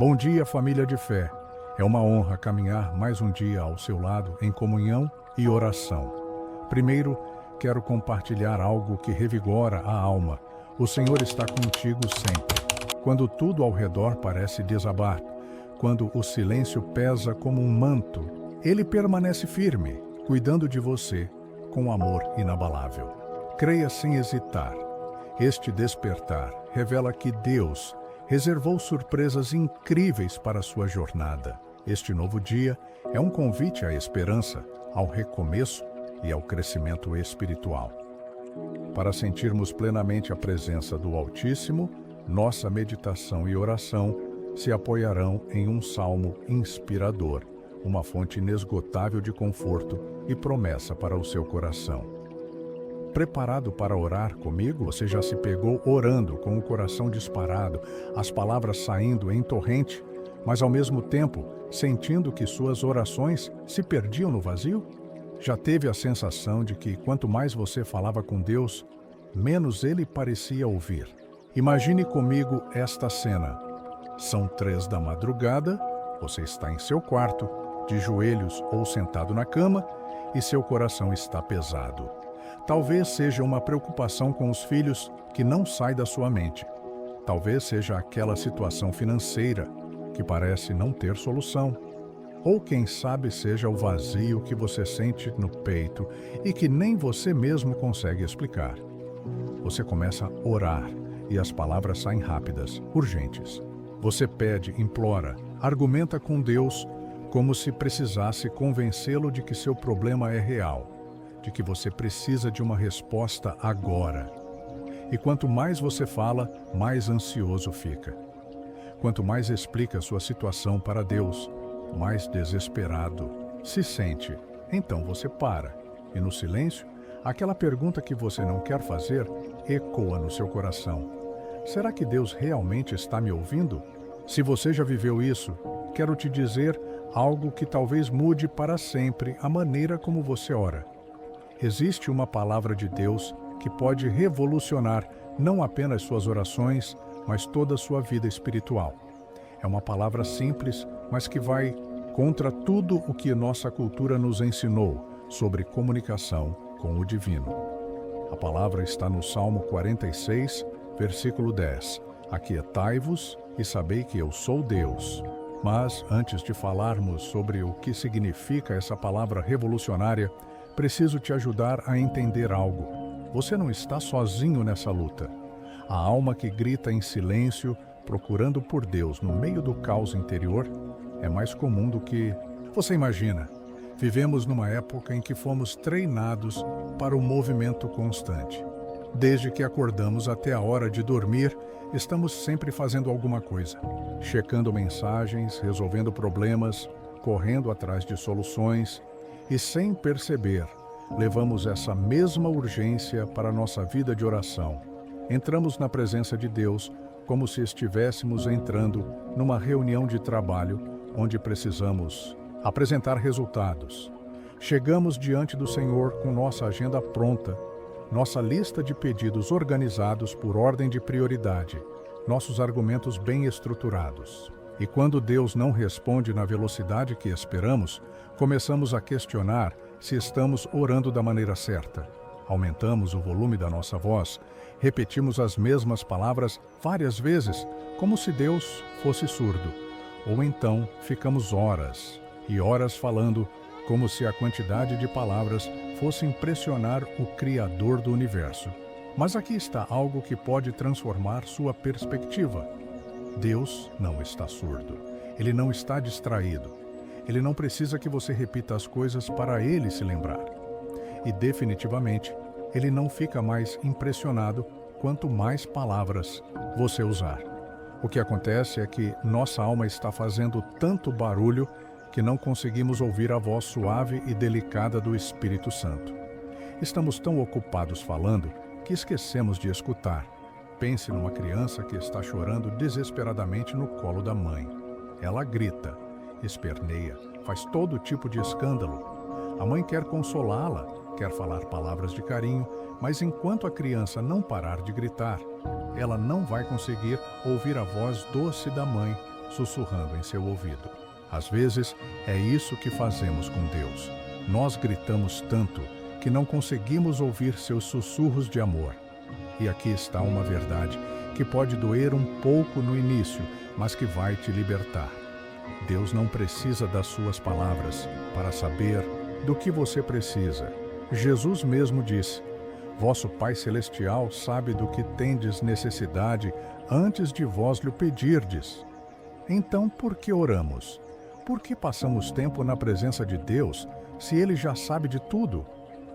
Bom dia, família de fé. É uma honra caminhar mais um dia ao seu lado em comunhão e oração. Primeiro, quero compartilhar algo que revigora a alma. O Senhor está contigo sempre. Quando tudo ao redor parece desabar, quando o silêncio pesa como um manto, Ele permanece firme, cuidando de você com amor inabalável. Creia sem hesitar. Este despertar revela que Deus reservou surpresas incríveis para a sua jornada. Este novo dia é um convite à esperança, ao recomeço e ao crescimento espiritual. Para sentirmos plenamente a presença do Altíssimo, nossa meditação e oração se apoiarão em um salmo inspirador, uma fonte inesgotável de conforto e promessa para o seu coração. Preparado para orar comigo? Você já se pegou orando com o coração disparado, as palavras saindo em torrente, mas ao mesmo tempo sentindo que suas orações se perdiam no vazio? Já teve a sensação de que quanto mais você falava com Deus, menos Ele parecia ouvir? Imagine comigo esta cena. São 3 da madrugada, você está em seu quarto, de joelhos ou sentado na cama, e seu coração está pesado. Talvez seja uma preocupação com os filhos que não sai da sua mente. Talvez seja aquela situação financeira que parece não ter solução. Ou quem sabe seja o vazio que você sente no peito e que nem você mesmo consegue explicar. Você começa a orar e as palavras saem rápidas, urgentes. Você pede, implora, argumenta com Deus como se precisasse convencê-lo de que seu problema é real, de que você precisa de uma resposta agora. E quanto mais você fala, mais ansioso fica. Quanto mais explica sua situação para Deus, mais desesperado se sente. Então você para, e no silêncio, aquela pergunta que você não quer fazer ecoa no seu coração. Será que Deus realmente está me ouvindo? Se você já viveu isso, quero te dizer algo que talvez mude para sempre a maneira como você ora. Existe uma palavra de Deus que pode revolucionar não apenas suas orações, mas toda a sua vida espiritual. É uma palavra simples, mas que vai contra tudo o que nossa cultura nos ensinou sobre comunicação com o divino. A palavra está no Salmo 46, versículo 10. Aquietai-vos e sabei que eu sou Deus. Mas, antes de falarmos sobre o que significa essa palavra revolucionária, preciso te ajudar a entender algo. Você não está sozinho nessa luta. A alma que grita em silêncio, procurando por Deus no meio do caos interior, é mais comum do que você imagina. Vivemos numa época em que fomos treinados para o movimento constante. Desde que acordamos até a hora de dormir, estamos sempre fazendo alguma coisa. Checando mensagens, resolvendo problemas, correndo atrás de soluções, e sem perceber, levamos essa mesma urgência para a nossa vida de oração. Entramos na presença de Deus como se estivéssemos entrando numa reunião de trabalho onde precisamos apresentar resultados. Chegamos diante do Senhor com nossa agenda pronta, nossa lista de pedidos organizados por ordem de prioridade, nossos argumentos bem estruturados. E quando Deus não responde na velocidade que esperamos, começamos a questionar se estamos orando da maneira certa. Aumentamos o volume da nossa voz, repetimos as mesmas palavras várias vezes, como se Deus fosse surdo. Ou então ficamos horas e horas falando, como se a quantidade de palavras fosse impressionar o Criador do universo. Mas aqui está algo que pode transformar sua perspectiva. Deus não está surdo. Ele não está distraído. Ele não precisa que você repita as coisas para ele se lembrar. E definitivamente, ele não fica mais impressionado quanto mais palavras você usar. O que acontece é que nossa alma está fazendo tanto barulho que não conseguimos ouvir a voz suave e delicada do Espírito Santo. Estamos tão ocupados falando que esquecemos de escutar. Pense numa criança que está chorando desesperadamente no colo da mãe. Ela grita, esperneia, faz todo tipo de escândalo. A mãe quer consolá-la, quer falar palavras de carinho, mas enquanto a criança não parar de gritar, ela não vai conseguir ouvir a voz doce da mãe sussurrando em seu ouvido. Às vezes, é isso que fazemos com Deus. Nós gritamos tanto que não conseguimos ouvir seus sussurros de amor. E aqui está uma verdade que pode doer um pouco no início, mas que vai te libertar. Deus não precisa das suas palavras para saber do que você precisa. Jesus mesmo disse: vosso Pai Celestial sabe do que tendes necessidade antes de vós lhe pedirdes. Então, por que oramos? Por que passamos tempo na presença de Deus, se Ele já sabe de tudo?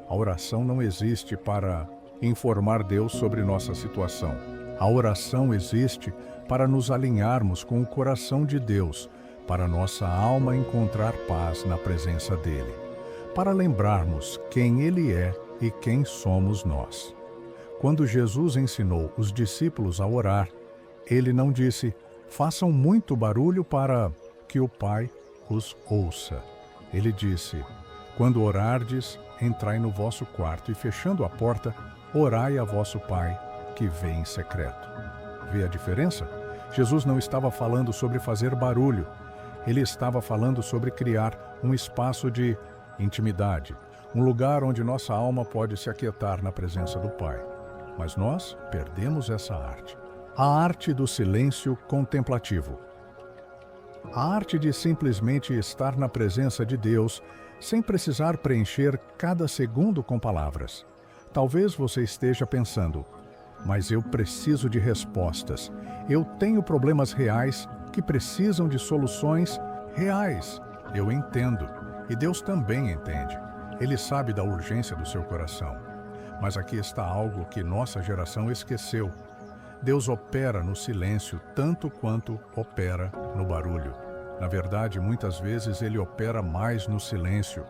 A oração não existe para informar Deus sobre nossa situação. A oração existe para nos alinharmos com o coração de Deus, para nossa alma encontrar paz na presença dEle, para lembrarmos quem Ele é e quem somos nós. Quando Jesus ensinou os discípulos a orar, Ele não disse: façam muito barulho para que o Pai os ouça. Ele disse: quando orardes, entrai no vosso quarto e, fechando a porta, orai a vosso Pai, que vê em secreto. Vê a diferença? Jesus não estava falando sobre fazer barulho. Ele estava falando sobre criar um espaço de intimidade, um lugar onde nossa alma pode se aquietar na presença do Pai. Mas nós perdemos essa arte. A arte do silêncio contemplativo. A arte de simplesmente estar na presença de Deus sem precisar preencher cada segundo com palavras. Talvez você esteja pensando: mas eu preciso de respostas. Eu tenho problemas reais que precisam de soluções reais. Eu entendo. E Deus também entende. Ele sabe da urgência do seu coração. Mas aqui está algo que nossa geração esqueceu. Deus opera no silêncio tanto quanto opera no barulho. Na verdade, muitas vezes Ele opera mais no silêncio.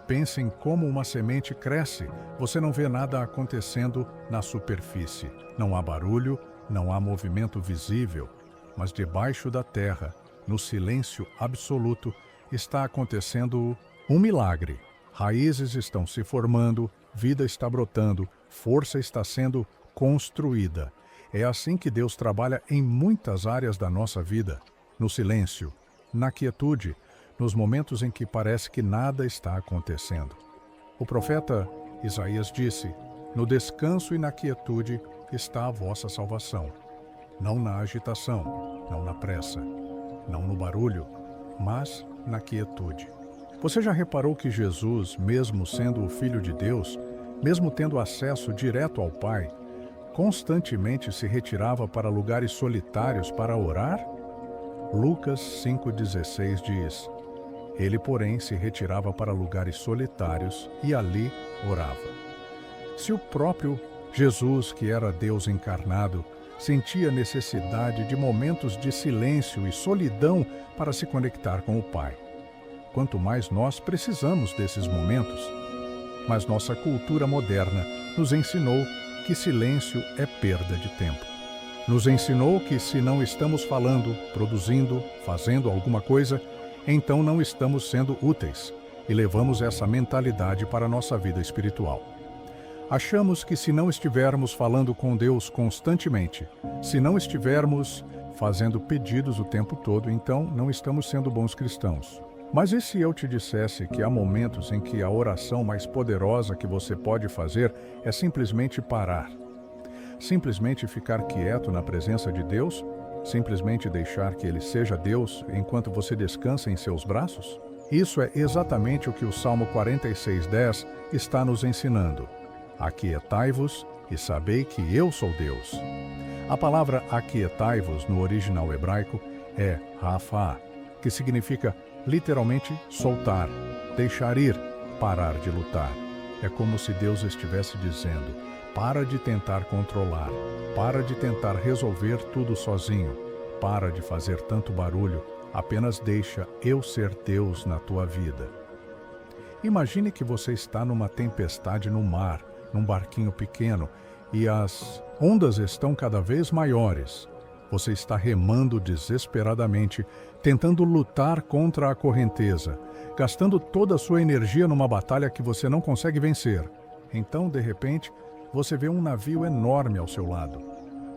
Pense em como uma semente cresce. Você não vê nada acontecendo na superfície. Não há barulho, não há movimento visível. Mas debaixo da terra, no silêncio absoluto, está acontecendo um milagre. Raízes estão se formando, vida está brotando, força está sendo construída. É assim que Deus trabalha em muitas áreas da nossa vida. No silêncio, na quietude, nos momentos em que parece que nada está acontecendo. O profeta Isaías disse: no descanso e na quietude está a vossa salvação. Não na agitação, não na pressa, não no barulho, mas na quietude. Você já reparou que Jesus, mesmo sendo o Filho de Deus, mesmo tendo acesso direto ao Pai, constantemente se retirava para lugares solitários para orar? Lucas 5,16 diz: ele, porém, se retirava para lugares solitários e ali orava. Se o próprio Jesus, que era Deus encarnado, sentia necessidade de momentos de silêncio e solidão para se conectar com o Pai, quanto mais nós precisamos desses momentos. Mas nossa cultura moderna nos ensinou que silêncio é perda de tempo. Nos ensinou que se não estamos falando, produzindo, fazendo alguma coisa, então não estamos sendo úteis, e levamos essa mentalidade para a nossa vida espiritual. Achamos que se não estivermos falando com Deus constantemente, se não estivermos fazendo pedidos o tempo todo, então não estamos sendo bons cristãos. Mas e se eu te dissesse que há momentos em que a oração mais poderosa que você pode fazer é simplesmente parar? Simplesmente ficar quieto na presença de Deus? Simplesmente deixar que Ele seja Deus enquanto você descansa em seus braços? Isso é exatamente o que o Salmo 46:10 está nos ensinando. Aquietai-vos e sabei que eu sou Deus. A palavra aquietai-vos no original hebraico é rafá, que significa literalmente soltar, deixar ir, parar de lutar. É como se Deus estivesse dizendo: para de tentar controlar, para de tentar resolver tudo sozinho, para de fazer tanto barulho, apenas deixa eu ser Deus na tua vida. Imagine que você está numa tempestade no mar, num barquinho pequeno, e as ondas estão cada vez maiores. Você está remando desesperadamente, tentando lutar contra a correnteza, gastando toda a sua energia numa batalha que você não consegue vencer. Então, de repente, você vê um navio enorme ao seu lado.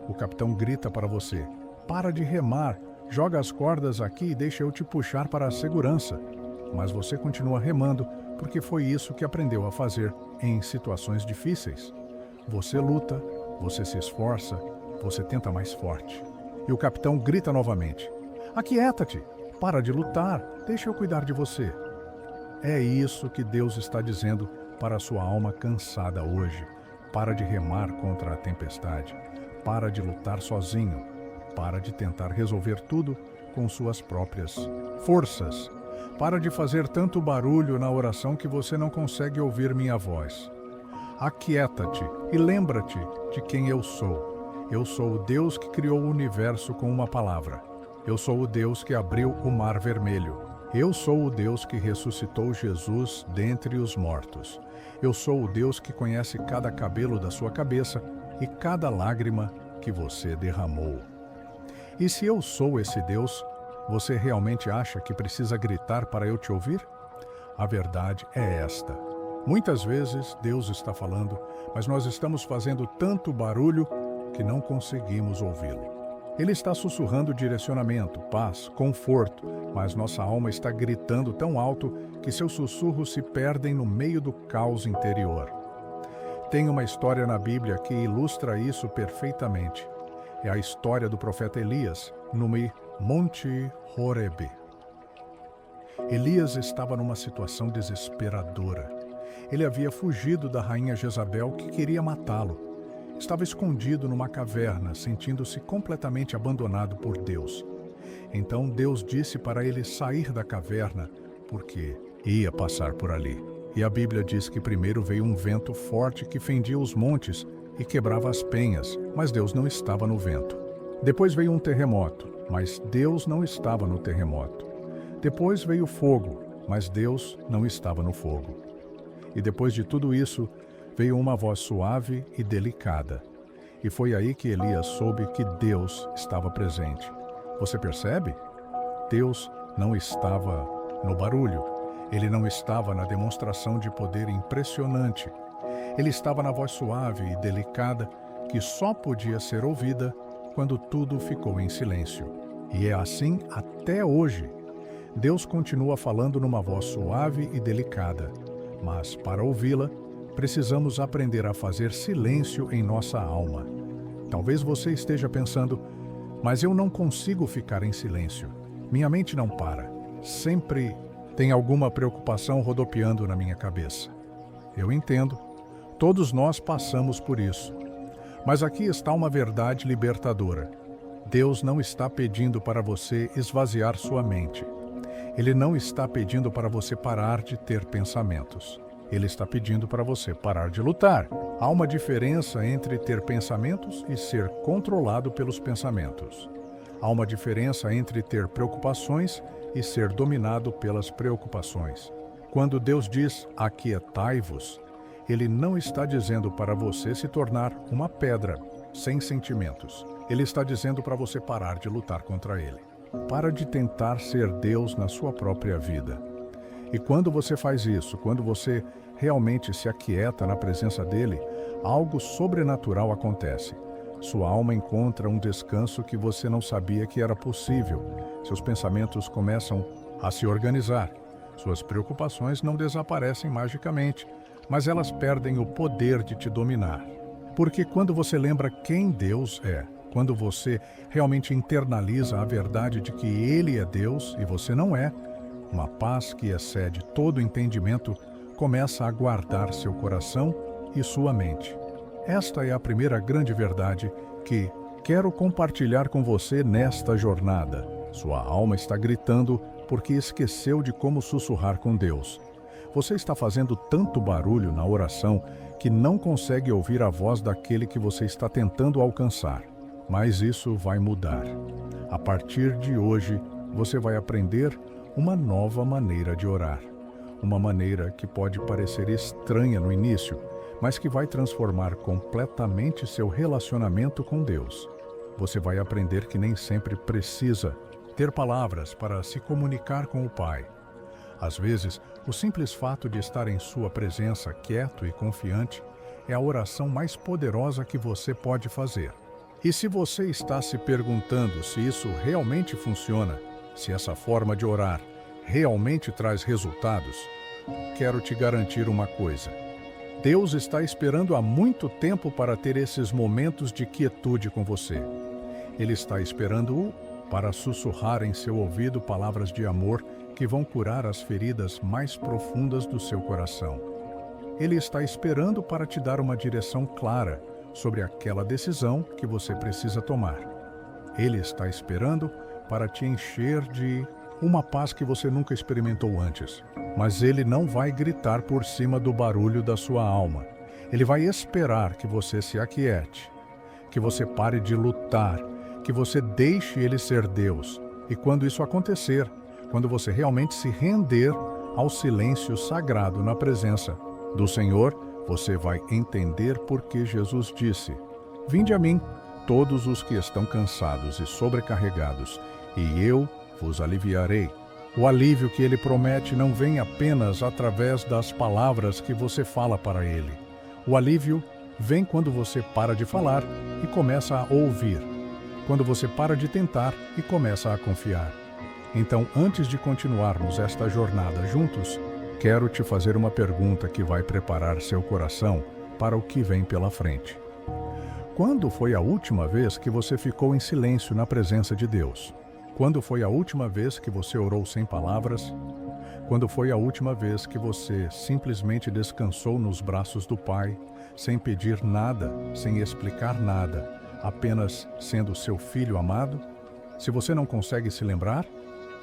O capitão grita para você: para de remar, Joga as cordas aqui e deixa eu te puxar para a segurança. Mas você continua remando porque foi isso que aprendeu a fazer em situações difíceis. Você luta, você se esforça, você tenta mais forte. E o capitão grita novamente: aquieta-te, para de lutar, deixa eu cuidar de você. É isso que Deus está dizendo para a sua alma cansada hoje. Para de remar contra a tempestade. Para de lutar sozinho. Para de tentar resolver tudo com suas próprias forças. Para de fazer tanto barulho na oração que você não consegue ouvir minha voz. Aquieta-te e lembra-te de quem eu sou. Eu sou o Deus que criou o universo com uma palavra. Eu sou o Deus que abriu o mar vermelho. Eu sou o Deus que ressuscitou Jesus dentre os mortos. Eu sou o Deus que conhece cada cabelo da sua cabeça e cada lágrima que você derramou. E se eu sou esse Deus, você realmente acha que precisa gritar para eu te ouvir? A verdade é esta. Muitas vezes Deus está falando, mas nós estamos fazendo tanto barulho que não conseguimos ouvi-lo. Ele está sussurrando direcionamento, paz, conforto, mas nossa alma está gritando tão alto que seus sussurros se perdem no meio do caos interior. Tem uma história na Bíblia que ilustra isso perfeitamente. É a história do profeta Elias, no Monte Horebe. Elias estava numa situação desesperadora. Ele havia fugido da rainha Jezabel, que queria matá-lo. Estava escondido numa caverna, sentindo-se completamente abandonado por Deus. Então Deus disse para ele sair da caverna, porque ia passar por ali. E a Bíblia diz que primeiro veio um vento forte que fendia os montes e quebrava as penhas, mas Deus não estava no vento. Depois veio um terremoto, mas Deus não estava no terremoto. Depois veio fogo, mas Deus não estava no fogo. E depois de tudo isso, veio uma voz suave e delicada. E foi aí que Elias soube que Deus estava presente. Você percebe? Deus não estava no barulho. Ele não estava na demonstração de poder impressionante. Ele estava na voz suave e delicada que só podia ser ouvida quando tudo ficou em silêncio. E é assim até hoje. Deus continua falando numa voz suave e delicada, mas para ouvi-la, precisamos aprender a fazer silêncio em nossa alma. Talvez você esteja pensando, mas eu não consigo ficar em silêncio. Minha mente não para. Sempre tem alguma preocupação rodopiando na minha cabeça. Eu entendo. Todos nós passamos por isso. Mas aqui está uma verdade libertadora. Deus não está pedindo para você esvaziar sua mente. Ele não está pedindo para você parar de ter pensamentos. Ele está pedindo para você parar de lutar. Há uma diferença entre ter pensamentos e ser controlado pelos pensamentos. Há uma diferença entre ter preocupações e ser dominado pelas preocupações. Quando Deus diz aquietai-vos, Ele não está dizendo para você se tornar uma pedra sem sentimentos. Ele está dizendo para você parar de lutar contra Ele. Para de tentar ser Deus na sua própria vida. E quando você faz isso, quando você realmente se aquieta na presença dele, algo sobrenatural acontece. Sua alma encontra um descanso que você não sabia que era possível. Seus pensamentos começam a se organizar. Suas preocupações não desaparecem magicamente, mas elas perdem o poder de te dominar. Porque quando você lembra quem Deus é, quando você realmente internaliza a verdade de que Ele é Deus e você não é, uma paz que excede todo entendimento começa a guardar seu coração e sua mente. Esta é a primeira grande verdade que quero compartilhar com você nesta jornada. Sua alma está gritando porque esqueceu de como sussurrar com Deus. Você está fazendo tanto barulho na oração que não consegue ouvir a voz daquele que você está tentando alcançar. Mas isso vai mudar. A partir de hoje, você vai aprender uma nova maneira de orar. Uma maneira que pode parecer estranha no início, mas que vai transformar completamente seu relacionamento com Deus. Você vai aprender que nem sempre precisa ter palavras para se comunicar com o Pai. Às vezes, o simples fato de estar em sua presença, quieto e confiante, é a oração mais poderosa que você pode fazer. E se você está se perguntando se isso realmente funciona, se essa forma de orar realmente traz resultados, quero te garantir uma coisa. Deus está esperando há muito tempo para ter esses momentos de quietude com você. Ele está esperando-o para sussurrar em seu ouvido palavras de amor que vão curar as feridas mais profundas do seu coração. Ele está esperando para te dar uma direção clara sobre aquela decisão que você precisa tomar. Ele está esperando para te encher de uma paz que você nunca experimentou antes. Mas ele não vai gritar por cima do barulho da sua alma. Ele vai esperar que você se aquiete, que você pare de lutar, que você deixe ele ser Deus. E quando isso acontecer, quando você realmente se render ao silêncio sagrado na presença do Senhor, você vai entender por que Jesus disse: "Vinde a mim, todos os que estão cansados e sobrecarregados, e eu vos aliviarei." O alívio que ele promete não vem apenas através das palavras que você fala para ele. O alívio vem quando você para de falar e começa a ouvir. Quando você para de tentar e começa a confiar. Então, antes de continuarmos esta jornada juntos, quero te fazer uma pergunta que vai preparar seu coração para o que vem pela frente. Quando foi a última vez que você ficou em silêncio na presença de Deus? Quando foi a última vez que você orou sem palavras? Quando foi a última vez que você simplesmente descansou nos braços do Pai, sem pedir nada, sem explicar nada, apenas sendo seu filho amado? Se você não consegue se lembrar,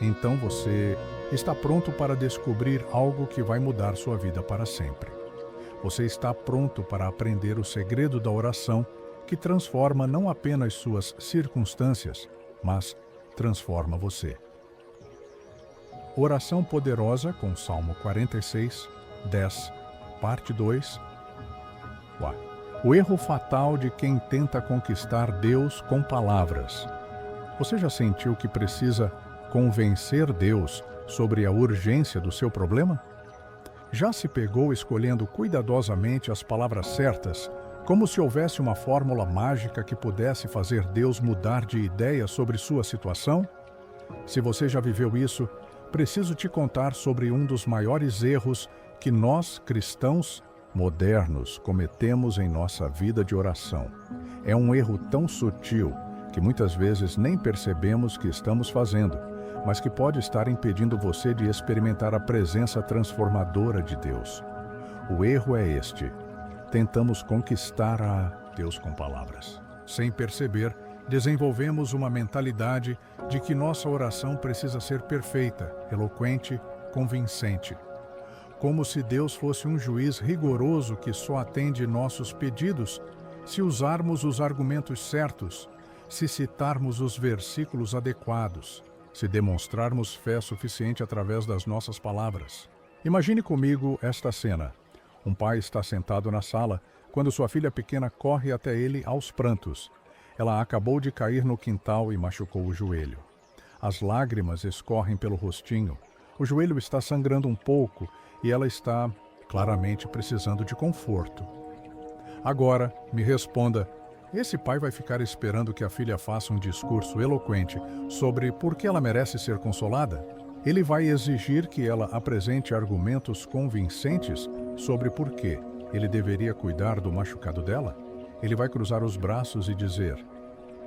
então você está pronto para descobrir algo que vai mudar sua vida para sempre. Você está pronto para aprender o segredo da oração que transforma não apenas suas circunstâncias, mas transforma você. Oração poderosa com Salmo 46, 10, parte 2. O erro fatal de quem tenta conquistar Deus com palavras. Você já sentiu que precisa convencer Deus sobre a urgência do seu problema? Já se pegou escolhendo cuidadosamente as palavras certas, como se houvesse uma fórmula mágica que pudesse fazer Deus mudar de ideia sobre sua situação? Se você já viveu isso, preciso te contar sobre um dos maiores erros que nós, cristãos modernos, cometemos em nossa vida de oração. É um erro tão sutil que muitas vezes nem percebemos que estamos fazendo, mas que pode estar impedindo você de experimentar a presença transformadora de Deus. O erro é este: tentamos conquistar a Deus com palavras. Sem perceber, desenvolvemos uma mentalidade de que nossa oração precisa ser perfeita, eloquente, convincente. Como se Deus fosse um juiz rigoroso que só atende nossos pedidos se usarmos os argumentos certos, se citarmos os versículos adequados, se demonstrarmos fé suficiente através das nossas palavras. Imagine comigo esta cena. Um pai está sentado na sala quando sua filha pequena corre até ele aos prantos. Ela acabou de cair no quintal e machucou o joelho. As lágrimas escorrem pelo rostinho. O joelho está sangrando um pouco e ela está claramente precisando de conforto. Agora, me responda, esse pai vai ficar esperando que a filha faça um discurso eloquente sobre por que ela merece ser consolada? Ele vai exigir que ela apresente argumentos convincentes sobre por que ele deveria cuidar do machucado dela? Ele vai cruzar os braços e dizer: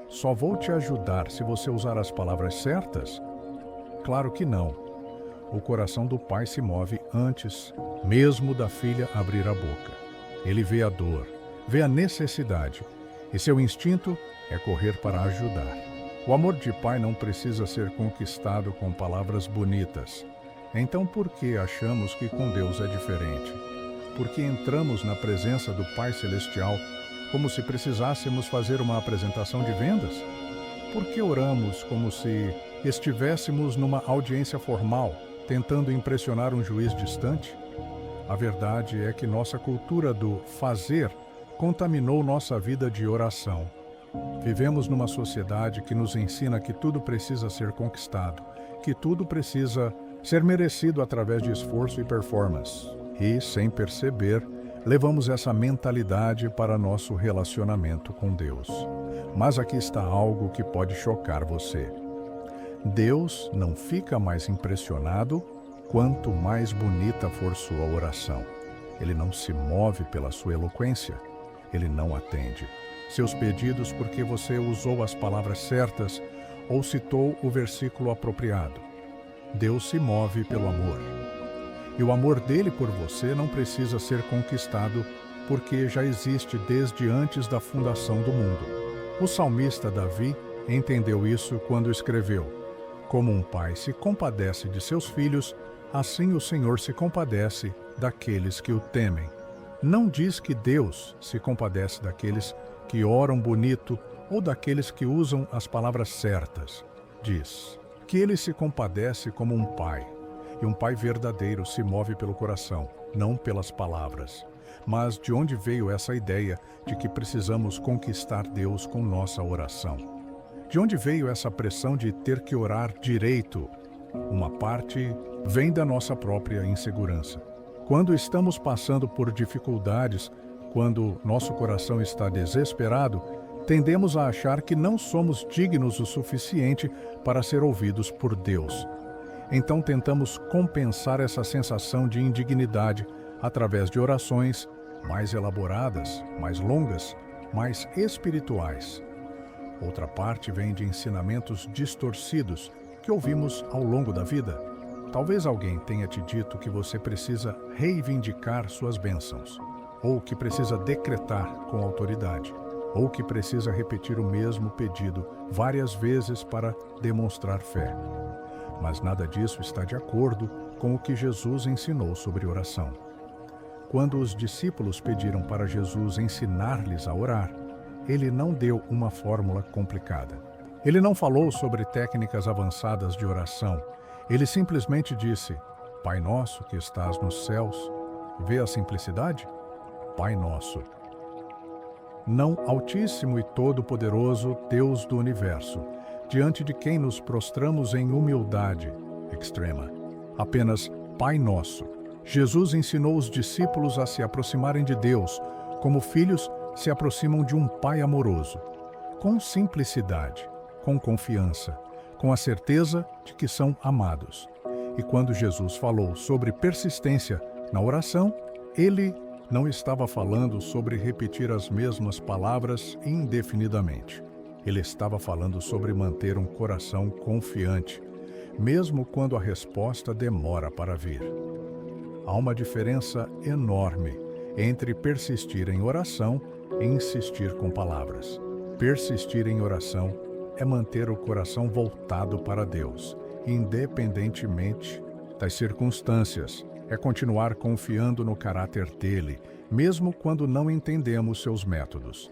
"Só vou te ajudar se você usar as palavras certas?" Claro que não. O coração do pai se move antes mesmo da filha abrir a boca. Ele vê a dor, vê a necessidade, e seu instinto é correr para ajudar. O amor de pai não precisa ser conquistado com palavras bonitas. Então por que achamos que com Deus é diferente? Porque entramos na presença do Pai Celestial como se precisássemos fazer uma apresentação de vendas? Por que oramos como se estivéssemos numa audiência formal, tentando impressionar um juiz distante? A verdade é que nossa cultura do fazer contaminou nossa vida de oração. Vivemos numa sociedade que nos ensina que tudo precisa ser conquistado, que tudo precisa ser merecido através de esforço e performance. E, sem perceber, levamos essa mentalidade para nosso relacionamento com Deus. Mas aqui está algo que pode chocar você. Deus não fica mais impressionado quanto mais bonita for sua oração. Ele não se move pela sua eloquência. Ele não atende seus pedidos porque você usou as palavras certas ou citou o versículo apropriado. Deus se move pelo amor. E o amor dele por você não precisa ser conquistado porque já existe desde antes da fundação do mundo. O salmista Davi entendeu isso quando escreveu: como um pai se compadece de seus filhos, assim o Senhor se compadece daqueles que o temem. Não diz que Deus se compadece daqueles que oram bonito ou daqueles que usam as palavras certas. Diz que ele se compadece como um pai. E um pai verdadeiro se move pelo coração, não pelas palavras. Mas de onde veio essa ideia de que precisamos conquistar Deus com nossa oração? De onde veio essa pressão de ter que orar direito? Uma parte vem da nossa própria insegurança. Quando estamos passando por dificuldades, quando nosso coração está desesperado, tendemos a achar que não somos dignos o suficiente para ser ouvidos por Deus. Então tentamos compensar essa sensação de indignidade através de orações mais elaboradas, mais longas, mais espirituais. Outra parte vem de ensinamentos distorcidos que ouvimos ao longo da vida. Talvez alguém tenha te dito que você precisa reivindicar suas bênçãos, ou que precisa decretar com autoridade, ou que precisa repetir o mesmo pedido várias vezes para demonstrar fé. Mas nada disso está de acordo com o que Jesus ensinou sobre oração. Quando os discípulos pediram para Jesus ensinar-lhes a orar, ele não deu uma fórmula complicada. Ele não falou sobre técnicas avançadas de oração. Ele simplesmente disse: Pai nosso que estás nos céus. Vê a simplicidade? Pai nosso. Não Altíssimo e Todo-Poderoso Deus do Universo, diante de quem nos prostramos em humildade extrema. Apenas Pai Nosso. Jesus ensinou os discípulos a se aproximarem de Deus, como filhos se aproximam de um Pai amoroso, com simplicidade, com confiança, com a certeza de que são amados. E quando Jesus falou sobre persistência na oração, ele não estava falando sobre repetir as mesmas palavras indefinidamente. Ele estava falando sobre manter um coração confiante, mesmo quando a resposta demora para vir. Há uma diferença enorme entre persistir em oração e insistir com palavras. Persistir em oração é manter o coração voltado para Deus, independentemente das circunstâncias. É continuar confiando no caráter dele, mesmo quando não entendemos seus métodos.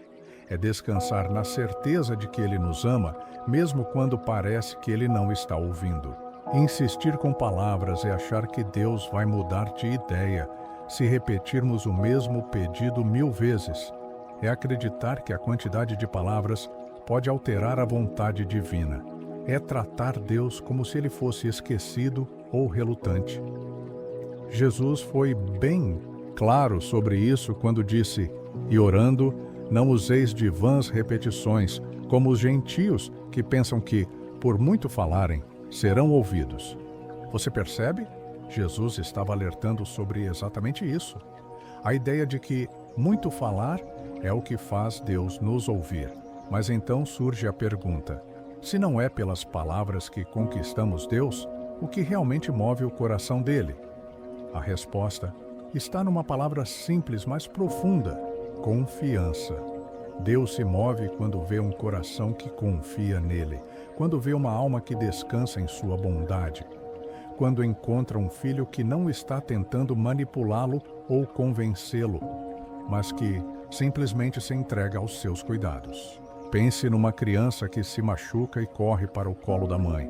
É descansar na certeza de que ele nos ama, mesmo quando parece que ele não está ouvindo. Insistir com palavras é achar que Deus vai mudar de ideia se repetirmos o mesmo pedido 1000 vezes. É acreditar que a quantidade de palavras pode alterar a vontade divina. É tratar Deus como se ele fosse esquecido ou relutante. Jesus foi bem claro sobre isso quando disse: E orando, não useis de vãs repetições, como os gentios que pensam que, por muito falarem, serão ouvidos. Você percebe? Jesus estava alertando sobre exatamente isso. A ideia de que muito falar é o que faz Deus nos ouvir. Mas então surge a pergunta: se não é pelas palavras que conquistamos Deus, o que realmente move o coração dele? A resposta está numa palavra simples, mas profunda: confiança. Deus se move quando vê um coração que confia nele, quando vê uma alma que descansa em sua bondade, quando encontra um filho que não está tentando manipulá-lo ou convencê-lo, mas que simplesmente se entrega aos seus cuidados. Pense numa criança que se machuca e corre para o colo da mãe.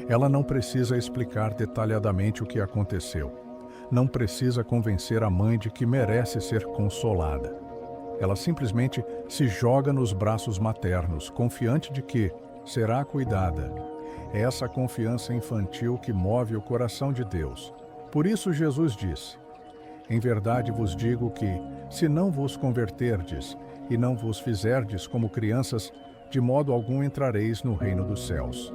Ela não precisa explicar detalhadamente o que aconteceu. Não precisa convencer a mãe de que merece ser consolada. Ela simplesmente se joga nos braços maternos, confiante de que será cuidada. É essa confiança infantil que move o coração de Deus. Por isso Jesus disse: Em verdade vos digo que, se não vos converterdes e não vos fizerdes como crianças, de modo algum entrareis no reino dos céus.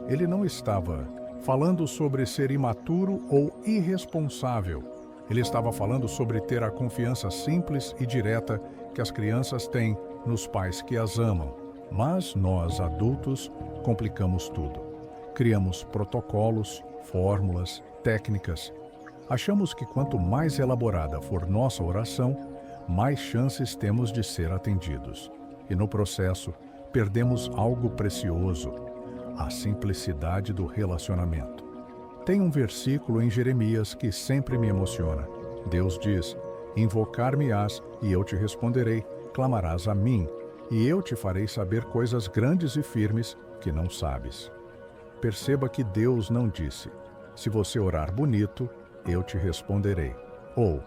Ele não estava falando sobre ser imaturo ou irresponsável. Ele estava falando sobre ter a confiança simples e direta que as crianças têm nos pais que as amam. Mas nós, adultos, complicamos tudo. Criamos protocolos, fórmulas, técnicas. Achamos que quanto mais elaborada for nossa oração, mais chances temos de ser atendidos. E no processo, perdemos algo precioso: a simplicidade do relacionamento. Tem um versículo em Jeremias que sempre me emociona. Deus diz: invocar-me-ás e eu te responderei, clamarás a mim, e eu te farei saber coisas grandes e firmes que não sabes. Perceba que Deus não disse: se você orar bonito, eu te responderei. Ou,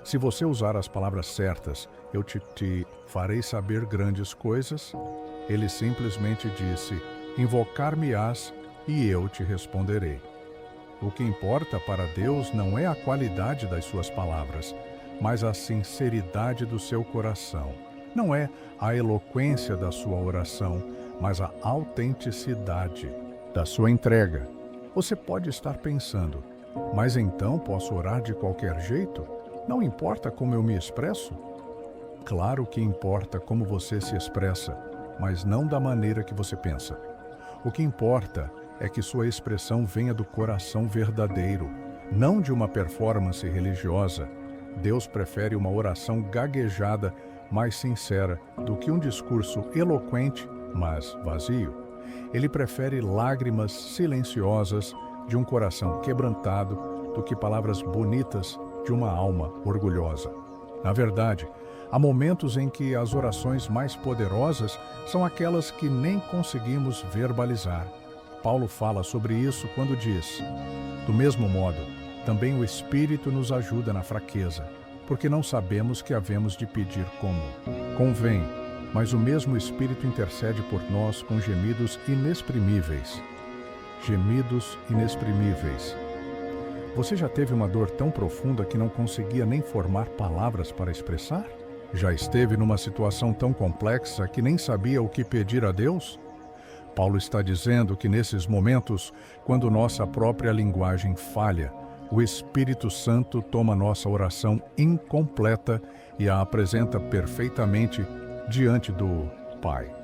se você usar as palavras certas, eu te farei saber grandes coisas. Ele simplesmente disse: invocar-me-ás e eu te responderei. O que importa para Deus não é a qualidade das suas palavras, mas a sinceridade do seu coração. Não é a eloquência da sua oração, mas a autenticidade da sua entrega. Você pode estar pensando: mas então posso orar de qualquer jeito? Não importa como eu me expresso? Claro que importa como você se expressa, mas não da maneira que você pensa. O que importa é que sua expressão venha do coração verdadeiro, não de uma performance religiosa. Deus prefere uma oração gaguejada, mais sincera, do que um discurso eloquente, mas vazio. Ele prefere lágrimas silenciosas de um coração quebrantado do que palavras bonitas de uma alma orgulhosa. Na verdade, há momentos em que as orações mais poderosas são aquelas que nem conseguimos verbalizar. Paulo fala sobre isso quando diz: do mesmo modo, também o Espírito nos ajuda na fraqueza, porque não sabemos que havemos de pedir como convém, mas o mesmo Espírito intercede por nós com gemidos inexprimíveis. Gemidos inexprimíveis. Você já teve uma dor tão profunda que não conseguia nem formar palavras para expressar? Já esteve numa situação tão complexa que nem sabia o que pedir a Deus? Paulo está dizendo que nesses momentos, quando nossa própria linguagem falha, o Espírito Santo toma nossa oração incompleta e a apresenta perfeitamente diante do Pai.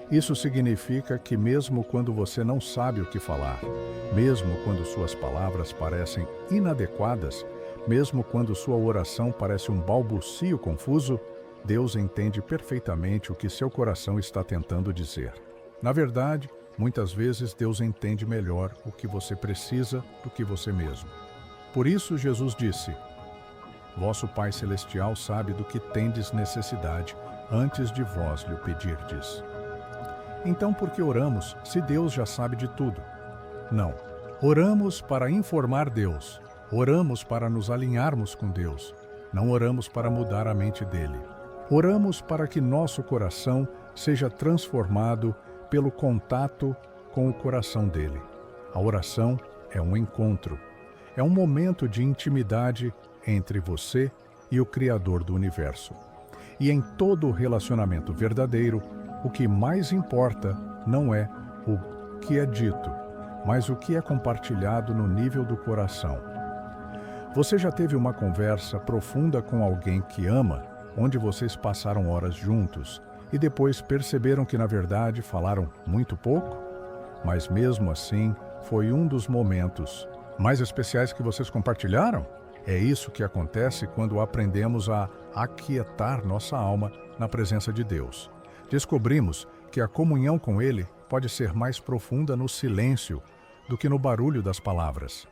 Isso significa que mesmo quando você não sabe o que falar, mesmo quando suas palavras parecem inadequadas, mesmo quando sua oração parece um balbucio confuso, Deus entende perfeitamente o que seu coração está tentando dizer. Na verdade, muitas vezes Deus entende melhor o que você precisa do que você mesmo. Por isso Jesus disse: vosso Pai Celestial sabe do que tendes necessidade antes de vós lhe pedirdes. Então por que oramos se Deus já sabe de tudo? Não. Oramos para informar Deus. Oramos para nos alinharmos com Deus. Não oramos para mudar a mente dele. Oramos para que nosso coração seja transformado pelo contato com o coração dele. A oração é um encontro. É um momento de intimidade entre você e o Criador do Universo. E em todo relacionamento verdadeiro, o que mais importa não é o que é dito, mas o que é compartilhado no nível do coração. Você já teve uma conversa profunda com alguém que ama, onde vocês passaram horas juntos e depois perceberam que, na verdade, falaram muito pouco? Mas mesmo assim, foi um dos momentos mais especiais que vocês compartilharam? É isso que acontece quando aprendemos a aquietar nossa alma na presença de Deus. Descobrimos que a comunhão com Ele pode ser mais profunda no silêncio do que no barulho das palavras.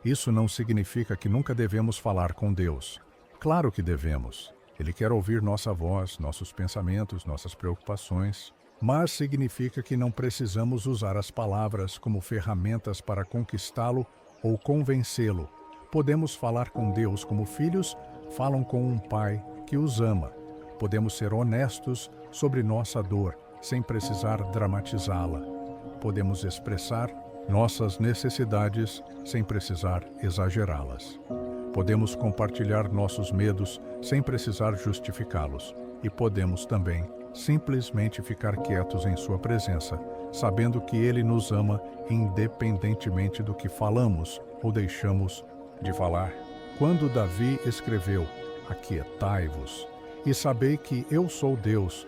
Isso não significa que nunca devemos falar com Deus. Claro que devemos. Ele quer ouvir nossa voz, nossos pensamentos, nossas preocupações. Mas significa que não precisamos usar as palavras como ferramentas para conquistá-lo ou convencê-lo. Podemos falar com Deus como filhos falam com um pai que os ama. Podemos ser honestos sobre nossa dor, sem precisar dramatizá-la. Podemos expressar nossas necessidades sem precisar exagerá-las. Podemos compartilhar nossos medos sem precisar justificá-los. E podemos também simplesmente ficar quietos em sua presença, sabendo que Ele nos ama independentemente do que falamos ou deixamos de falar. Quando Davi escreveu: aquietai-vos e sabei que eu sou Deus,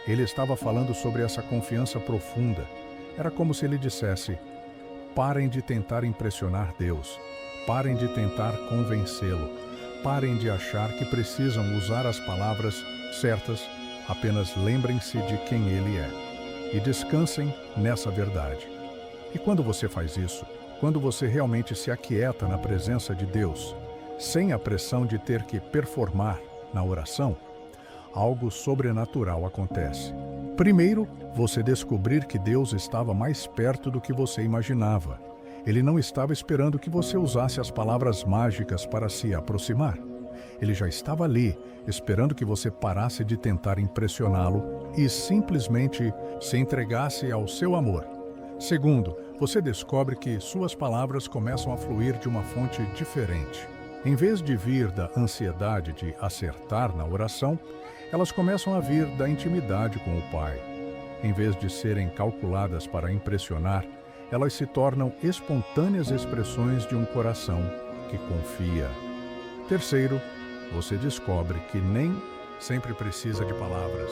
ele estava falando sobre essa confiança profunda. Era como se ele dissesse: parem de tentar impressionar Deus, parem de tentar convencê-lo, parem de achar que precisam usar as palavras certas, apenas lembrem-se de quem Ele é e descansem nessa verdade. E quando você faz isso, quando você realmente se aquieta na presença de Deus, sem a pressão de ter que performar na oração, algo sobrenatural acontece. Primeiro, você descobrir que Deus estava mais perto do que você imaginava. Ele não estava esperando que você usasse as palavras mágicas para se aproximar. Ele já estava ali, esperando que você parasse de tentar impressioná-lo e simplesmente se entregasse ao seu amor. Segundo, você descobre que suas palavras começam a fluir de uma fonte diferente. Em vez de vir da ansiedade de acertar na oração, elas começam a vir da intimidade com o Pai. Em vez de serem calculadas para impressionar, elas se tornam espontâneas expressões de um coração que confia. Terceiro, você descobre que nem sempre precisa de palavras.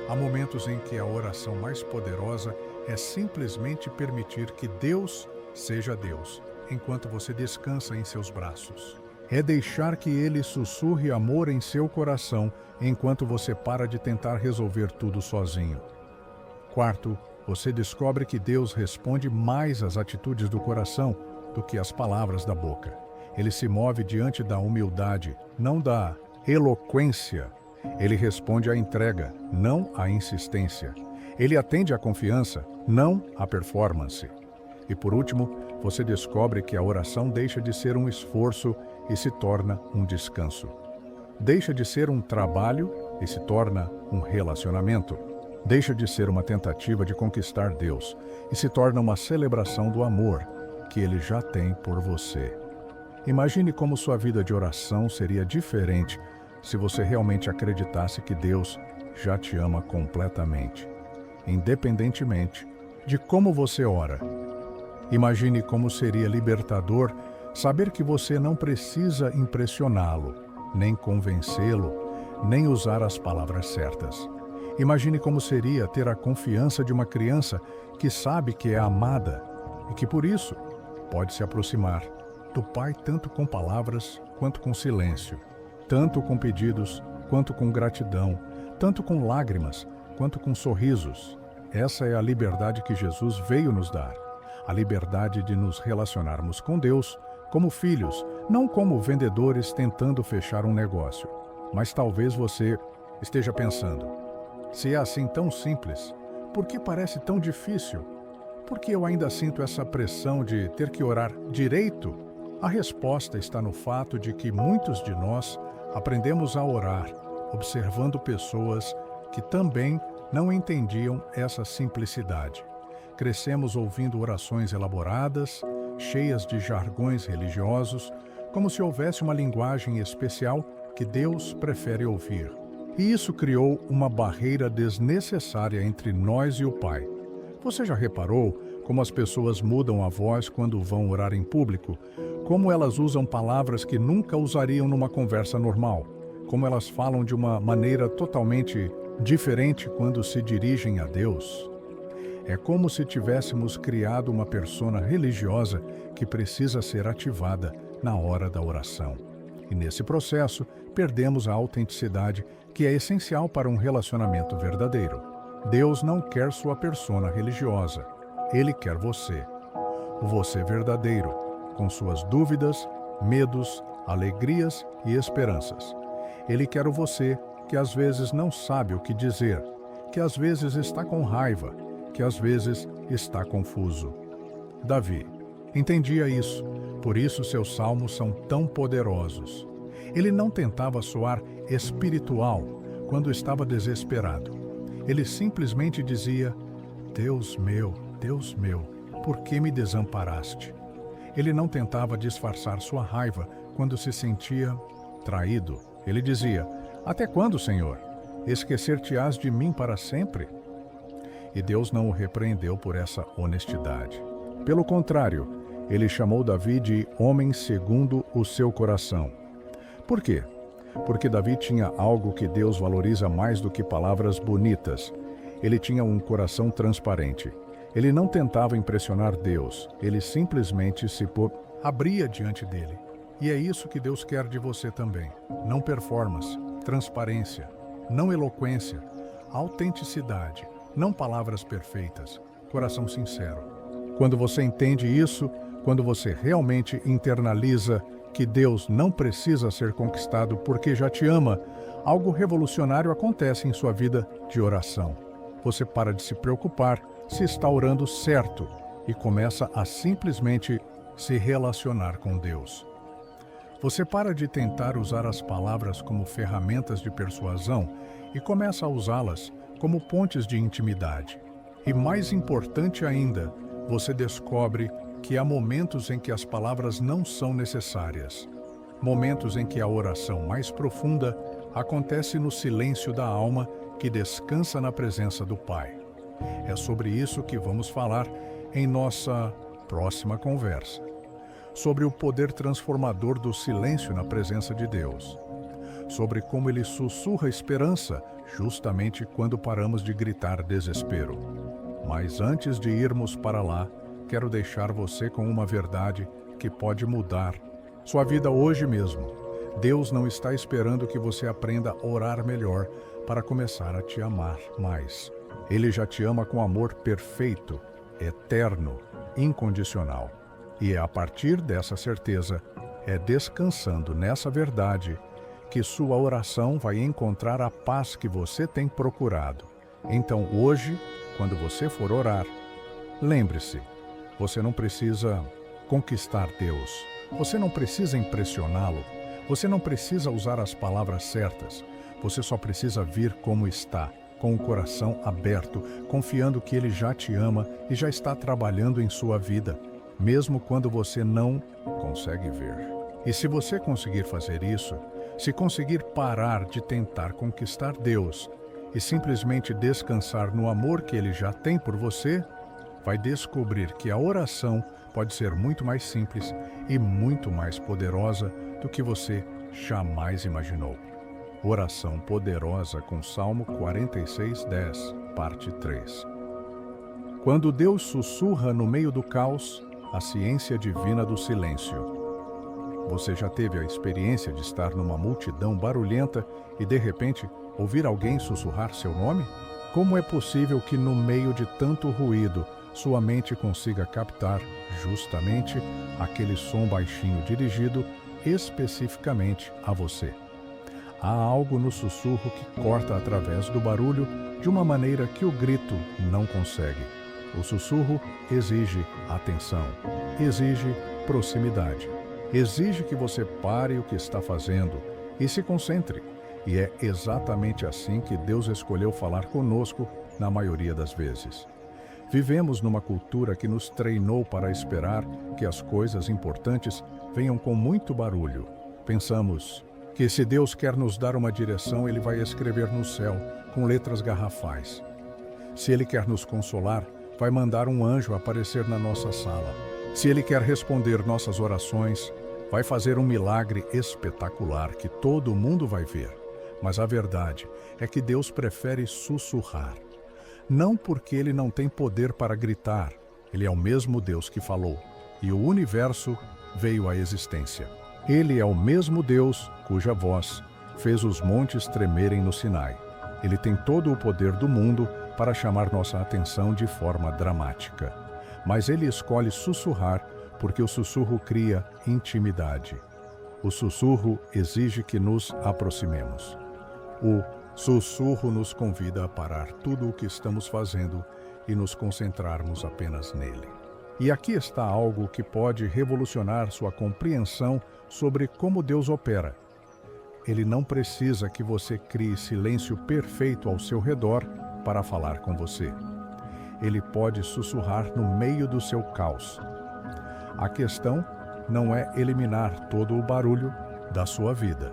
Há momentos em que a oração mais poderosa é simplesmente permitir que Deus seja Deus, enquanto você descansa em seus braços. É deixar que Ele sussurre amor em seu coração, enquanto você para de tentar resolver tudo sozinho. Quarto, você descobre que Deus responde mais às atitudes do coração do que às palavras da boca. Ele se move diante da humildade, não da eloquência. Ele responde à entrega, não à insistência. Ele atende à confiança, não à performance. E por último, você descobre que a oração deixa de ser um esforço e se torna um descanso. Deixa de ser um trabalho e se torna um relacionamento. Deixa de ser uma tentativa de conquistar Deus e se torna uma celebração do amor que Ele já tem por você. Imagine como sua vida de oração seria diferente se você realmente acreditasse que Deus já te ama completamente, independentemente de como você ora. Imagine como seria libertador saber que você não precisa impressioná-lo, nem convencê-lo, nem usar as palavras certas. Imagine como seria ter a confiança de uma criança que sabe que é amada e que, por isso, pode se aproximar do Pai tanto com palavras quanto com silêncio, tanto com pedidos quanto com gratidão, tanto com lágrimas quanto com sorrisos. Essa é a liberdade que Jesus veio nos dar, a liberdade de nos relacionarmos com Deus como filhos, não como vendedores tentando fechar um negócio. Mas talvez você esteja pensando: se é assim tão simples, por que parece tão difícil? Por que eu ainda sinto essa pressão de ter que orar direito? A resposta está no fato de que muitos de nós aprendemos a orar observando pessoas que também não entendiam essa simplicidade. Crescemos ouvindo orações elaboradas, cheias de jargões religiosos, como se houvesse uma linguagem especial que Deus prefere ouvir. E isso criou uma barreira desnecessária entre nós e o Pai. Você já reparou como as pessoas mudam a voz quando vão orar em público? Como elas usam palavras que nunca usariam numa conversa normal? Como elas falam de uma maneira totalmente diferente quando se dirigem a Deus? É como se tivéssemos criado uma persona religiosa que precisa ser ativada na hora da oração. E nesse processo, perdemos a autenticidade que é essencial para um relacionamento verdadeiro. Deus não quer sua persona religiosa. Ele quer você. O você verdadeiro, com suas dúvidas, medos, alegrias e esperanças. Ele quer o você que às vezes não sabe o que dizer, que às vezes está com raiva, que às vezes está confuso. Davi entendia isso, por isso seus salmos são tão poderosos. Ele não tentava soar espiritual quando estava desesperado. Ele simplesmente dizia: Deus meu, por que me desamparaste? Ele não tentava disfarçar sua raiva quando se sentia traído. Ele dizia: Até quando, Senhor? Esquecer-te-ás de mim para sempre? E Deus não o repreendeu por essa honestidade. Pelo contrário, ele chamou Davi de homem segundo o seu coração. Por quê? Porque Davi tinha algo que Deus valoriza mais do que palavras bonitas. Ele tinha um coração transparente. Ele não tentava impressionar Deus, ele simplesmente abria diante dele. E é isso que Deus quer de você também. Não performance, transparência, não eloquência, autenticidade, não palavras perfeitas, coração sincero. Quando você entende isso, quando você realmente internaliza que Deus não precisa ser conquistado porque já te ama, algo revolucionário acontece em sua vida de oração. Você para de se preocupar se está orando certo e começa a simplesmente se relacionar com Deus. Você para de tentar usar as palavras como ferramentas de persuasão e começa a usá-las como pontes de intimidade. E mais importante ainda, você descobre que há momentos em que as palavras não são necessárias. Momentos em que a oração mais profunda acontece no silêncio da alma que descansa na presença do Pai. É sobre isso que vamos falar em nossa próxima conversa. Sobre o poder transformador do silêncio na presença de Deus. Sobre como ele sussurra esperança justamente quando paramos de gritar desespero. Mas antes de irmos para lá, quero deixar você com uma verdade que pode mudar sua vida hoje mesmo. Deus não está esperando que você aprenda a orar melhor para começar a te amar mais. Ele já te ama com amor perfeito, eterno, incondicional. E é a partir dessa certeza, é descansando nessa verdade, que sua oração vai encontrar a paz que você tem procurado. Então hoje, quando você for orar, lembre-se, você não precisa conquistar Deus, você não precisa impressioná-lo, você não precisa usar as palavras certas, você só precisa vir como está, com o coração aberto, confiando que Ele já te ama e já está trabalhando em sua vida, mesmo quando você não consegue ver. E se você conseguir fazer isso, se conseguir parar de tentar conquistar Deus e simplesmente descansar no amor que Ele já tem por você, vai descobrir que a oração pode ser muito mais simples e muito mais poderosa do que você jamais imaginou. Oração poderosa com Salmo 46:10, parte 3. Quando Deus sussurra no meio do caos, a ciência divina do silêncio. Você já teve a experiência de estar numa multidão barulhenta e, de repente, ouvir alguém sussurrar seu nome? Como é possível que, no meio de tanto ruído, sua mente consiga captar justamente aquele som baixinho dirigido especificamente a você? Há algo no sussurro que corta através do barulho de uma maneira que o grito não consegue. O sussurro exige atenção, exige proximidade, exige que você pare o que está fazendo e se concentre. E é exatamente assim que Deus escolheu falar conosco na maioria das vezes. Vivemos numa cultura que nos treinou para esperar que as coisas importantes venham com muito barulho. Pensamos que se Deus quer nos dar uma direção, Ele vai escrever no céu com letras garrafais. Se Ele quer nos consolar, vai mandar um anjo aparecer na nossa sala. Se Ele quer responder nossas orações, vai fazer um milagre espetacular que todo mundo vai ver. Mas a verdade é que Deus prefere sussurrar. Não porque Ele não tem poder para gritar. Ele é o mesmo Deus que falou, e o universo veio à existência. Ele é o mesmo Deus cuja voz fez os montes tremerem no Sinai. Ele tem todo o poder do mundo para chamar nossa atenção de forma dramática. Mas Ele escolhe sussurrar porque o sussurro cria intimidade. O sussurro exige que nos aproximemos. O sussurro nos convida a parar tudo o que estamos fazendo e nos concentrarmos apenas nele. E aqui está algo que pode revolucionar sua compreensão sobre como Deus opera. Ele não precisa que você crie silêncio perfeito ao seu redor para falar com você. Ele pode sussurrar no meio do seu caos. A questão não é eliminar todo o barulho da sua vida.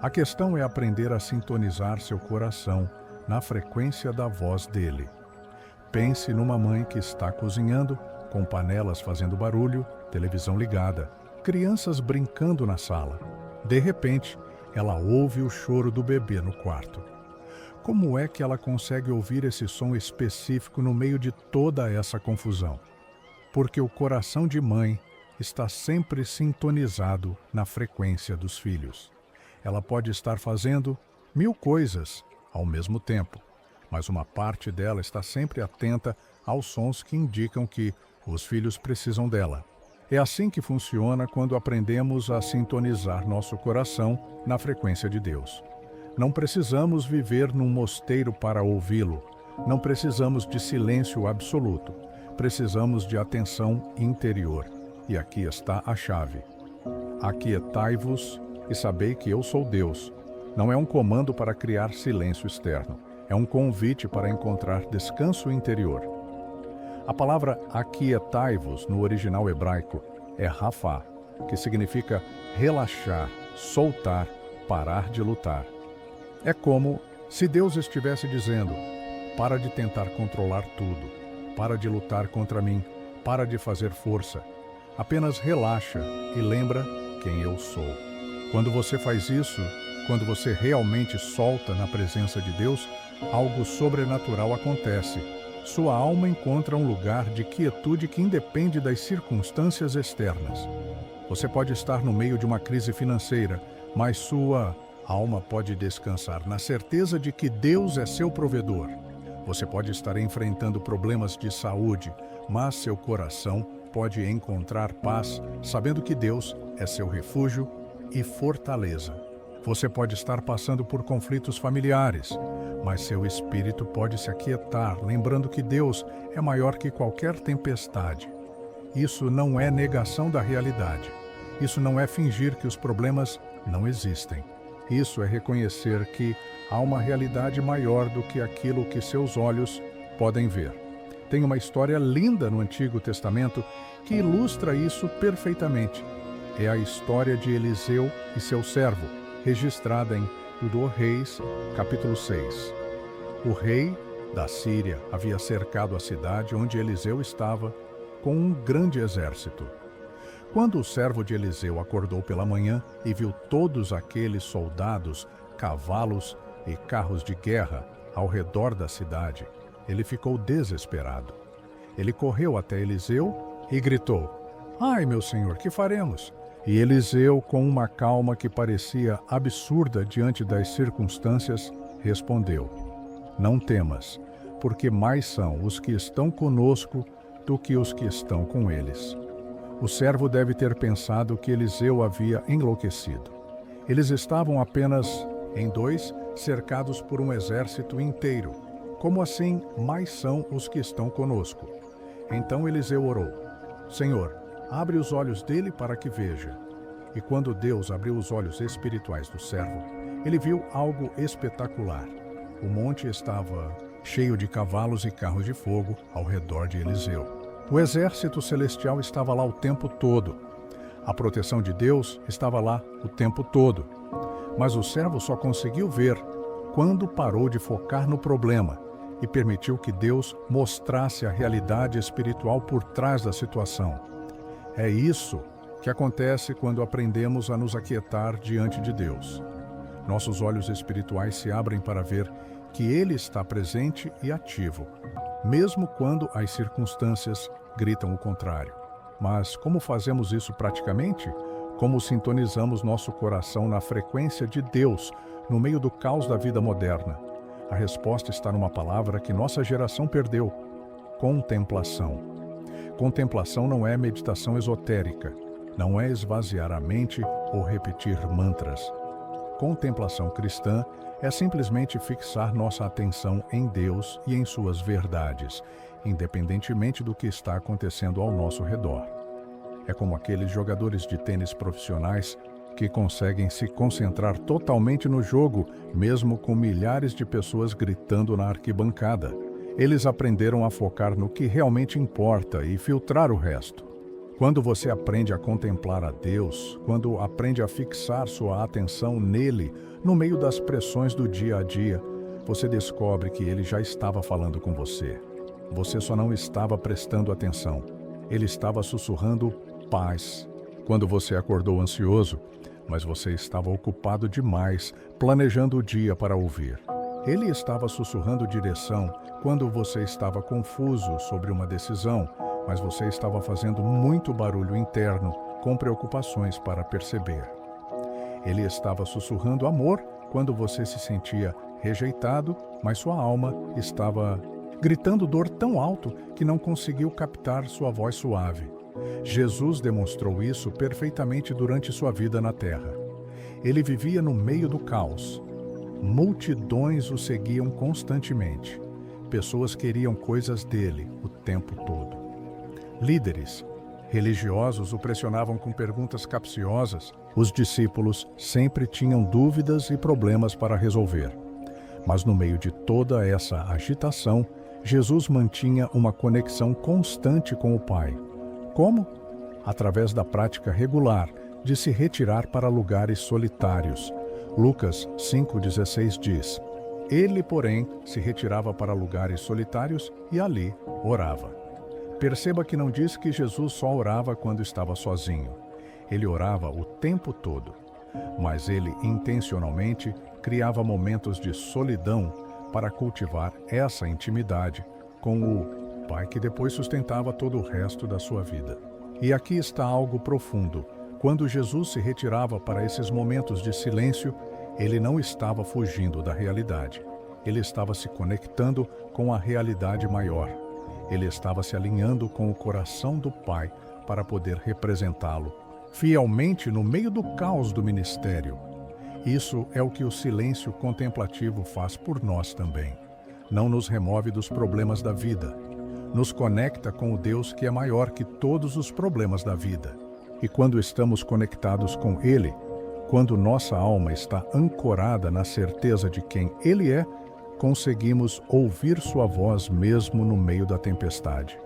A questão é aprender a sintonizar seu coração na frequência da voz dele. Pense numa mãe que está cozinhando, com panelas fazendo barulho, televisão ligada, crianças brincando na sala. De repente, ela ouve o choro do bebê no quarto. Como é que ela consegue ouvir esse som específico no meio de toda essa confusão? Porque o coração de mãe está sempre sintonizado na frequência dos filhos. Ela pode estar fazendo 1000 coisas ao mesmo tempo, mas uma parte dela está sempre atenta aos sons que indicam que os filhos precisam dela. É assim que funciona quando aprendemos a sintonizar nosso coração na frequência de Deus. Não precisamos viver num mosteiro para ouvi-lo. Não precisamos de silêncio absoluto. Precisamos de atenção interior. E aqui está a chave. Aquietai-vos e sabei que eu sou Deus. Não é um comando para criar silêncio externo. É um convite para encontrar descanso interior. A palavra aquietai-vos no original hebraico é rafá, que significa relaxar, soltar, parar de lutar. É como se Deus estivesse dizendo: para de tentar controlar tudo, para de lutar contra mim, para de fazer força. Apenas relaxa e lembra quem eu sou. Quando você faz isso, quando você realmente solta na presença de Deus, algo sobrenatural acontece. Sua alma encontra um lugar de quietude que independe das circunstâncias externas. Você pode estar no meio de uma crise financeira, mas sua alma pode descansar na certeza de que Deus é seu provedor. Você pode estar enfrentando problemas de saúde, mas seu coração pode encontrar paz, sabendo que Deus é seu refúgio e fortaleza. Você pode estar passando por conflitos familiares, mas seu espírito pode se aquietar, lembrando que Deus é maior que qualquer tempestade. Isso não é negação da realidade. Isso não é fingir que os problemas não existem. Isso é reconhecer que há uma realidade maior do que aquilo que seus olhos podem ver. Tem uma história linda no Antigo Testamento que ilustra isso perfeitamente. É a história de Eliseu e seu servo, registrada em 2 Reis, capítulo 6. O rei da Síria havia cercado a cidade onde Eliseu estava com um grande exército. Quando o servo de Eliseu acordou pela manhã e viu todos aqueles soldados, cavalos e carros de guerra ao redor da cidade, ele ficou desesperado. Ele correu até Eliseu e gritou: "Ai, meu senhor, que faremos?" E Eliseu, com uma calma que parecia absurda diante das circunstâncias, respondeu: "Não temas, porque mais são os que estão conosco do que os que estão com eles." O servo deve ter pensado que Eliseu havia enlouquecido. Eles estavam apenas em 2, cercados por um exército inteiro. Como assim, mais são os que estão conosco? Então Eliseu orou: "Senhor, abre os olhos dele para que veja." E quando Deus abriu os olhos espirituais do servo, ele viu algo espetacular. O monte estava cheio de cavalos e carros de fogo ao redor de Eliseu. O exército celestial estava lá o tempo todo. A proteção de Deus estava lá o tempo todo. Mas o servo só conseguiu ver quando parou de focar no problema e permitiu que Deus mostrasse a realidade espiritual por trás da situação. É isso que acontece quando aprendemos a nos aquietar diante de Deus. Nossos olhos espirituais se abrem para ver que Ele está presente e ativo, mesmo quando as circunstâncias gritam o contrário. Mas como fazemos isso praticamente? Como sintonizamos nosso coração na frequência de Deus no meio do caos da vida moderna? A resposta está numa palavra que nossa geração perdeu: contemplação. Contemplação não é meditação esotérica, não é esvaziar a mente ou repetir mantras. Contemplação cristã é simplesmente fixar nossa atenção em Deus e em suas verdades, independentemente do que está acontecendo ao nosso redor. É como aqueles jogadores de tênis profissionais que conseguem se concentrar totalmente no jogo, mesmo com milhares de pessoas gritando na arquibancada. Eles aprenderam a focar no que realmente importa e filtrar o resto. Quando você aprende a contemplar a Deus, quando aprende a fixar sua atenção nele, no meio das pressões do dia a dia, você descobre que ele já estava falando com você. Você só não estava prestando atenção. Ele estava sussurrando paz. Quando você acordou ansioso, mas você estava ocupado demais, planejando o dia para ouvir. Ele estava sussurrando direção quando você estava confuso sobre uma decisão, mas você estava fazendo muito barulho interno, com preocupações para perceber. Ele estava sussurrando amor quando você se sentia rejeitado, mas sua alma estava gritando dor tão alto que não conseguiu captar sua voz suave. Jesus demonstrou isso perfeitamente durante sua vida na terra. Ele vivia no meio do caos. Multidões o seguiam constantemente. Pessoas queriam coisas dele o tempo todo. Líderes religiosos o pressionavam com perguntas capciosas. Os discípulos sempre tinham dúvidas e problemas para resolver. Mas no meio de toda essa agitação, Jesus mantinha uma conexão constante com o Pai. Como? Através da prática regular de se retirar para lugares solitários. Lucas 5,16 diz: Ele, porém, se retirava para lugares solitários e ali orava. Perceba que não diz que Jesus só orava quando estava sozinho. Ele orava o tempo todo. Mas ele intencionalmente criava momentos de solidão para cultivar essa intimidade com o Pai que depois sustentava todo o resto da sua vida. E aqui está algo profundo. Quando Jesus se retirava para esses momentos de silêncio, ele não estava fugindo da realidade. Ele estava se conectando com a realidade maior. Ele estava se alinhando com o coração do Pai para poder representá-lo fielmente no meio do caos do ministério. Isso é o que o silêncio contemplativo faz por nós também. Não nos remove dos problemas da vida. Nos conecta com o Deus que é maior que todos os problemas da vida. E quando estamos conectados com Ele, quando nossa alma está ancorada na certeza de quem Ele é, conseguimos ouvir sua voz mesmo no meio da tempestade.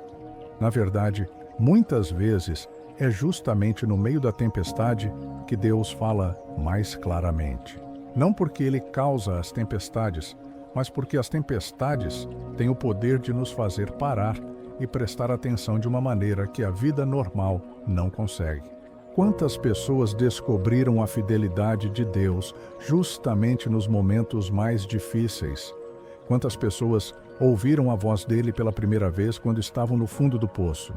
Na verdade, muitas vezes é justamente no meio da tempestade que Deus fala mais claramente. Não porque Ele causa as tempestades, mas porque as tempestades têm o poder de nos fazer parar e prestar atenção de uma maneira que a vida normal não consegue. Quantas pessoas descobriram a fidelidade de Deus justamente nos momentos mais difíceis? Quantas pessoas ouviram a voz dele pela primeira vez quando estavam no fundo do poço?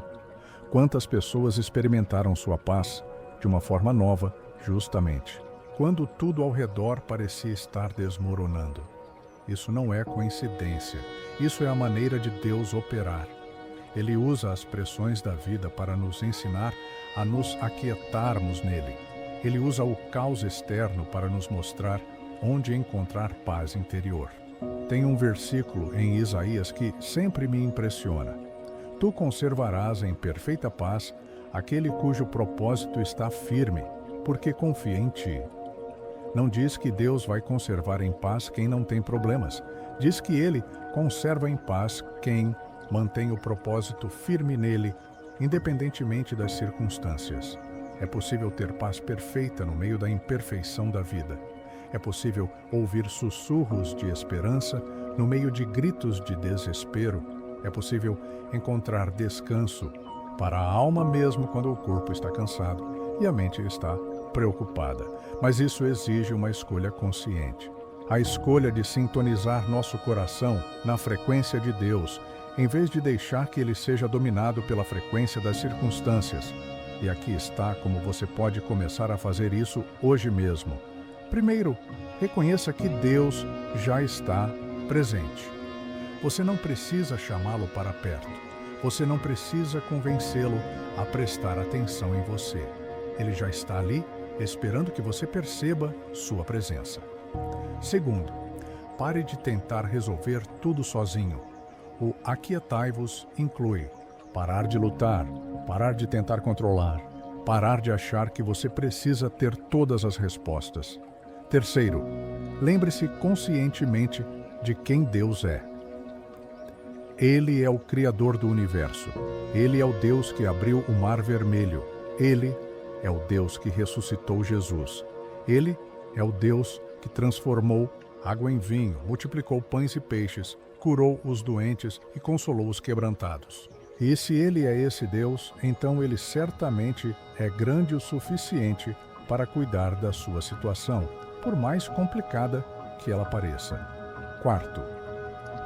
Quantas pessoas experimentaram sua paz de uma forma nova, justamente quando tudo ao redor parecia estar desmoronando? Isso não é coincidência. Isso é a maneira de Deus operar. Ele usa as pressões da vida para nos ensinar a nos aquietarmos nele. Ele usa o caos externo para nos mostrar onde encontrar paz interior. Tem um versículo em Isaías que sempre me impressiona. Tu conservarás em perfeita paz aquele cujo propósito está firme, porque confia em ti. Não diz que Deus vai conservar em paz quem não tem problemas. Diz que Ele conserva em paz quem mantém o propósito firme nele, independentemente das circunstâncias. É possível ter paz perfeita no meio da imperfeição da vida. É possível ouvir sussurros de esperança no meio de gritos de desespero. É possível encontrar descanso para a alma mesmo quando o corpo está cansado e a mente está preocupada. Mas isso exige uma escolha consciente. A escolha de sintonizar nosso coração na frequência de Deus, em vez de deixar que ele seja dominado pela frequência das circunstâncias. E aqui está como você pode começar a fazer isso hoje mesmo. Primeiro, reconheça que Deus já está presente. Você não precisa chamá-lo para perto. Você não precisa convencê-lo a prestar atenção em você. Ele já está ali, esperando que você perceba sua presença. Segundo, pare de tentar resolver tudo sozinho. O aquietai-vos inclui parar de lutar, parar de tentar controlar, parar de achar que você precisa ter todas as respostas. Terceiro, lembre-se conscientemente de quem Deus é. Ele é o Criador do universo. Ele é o Deus que abriu o Mar Vermelho. Ele é o Deus que ressuscitou Jesus. Ele é o Deus que transformou água em vinho, multiplicou pães e peixes, curou os doentes e consolou os quebrantados. E se Ele é esse Deus, então Ele certamente é grande o suficiente para cuidar da sua situação, por mais complicada que ela pareça. Quarto,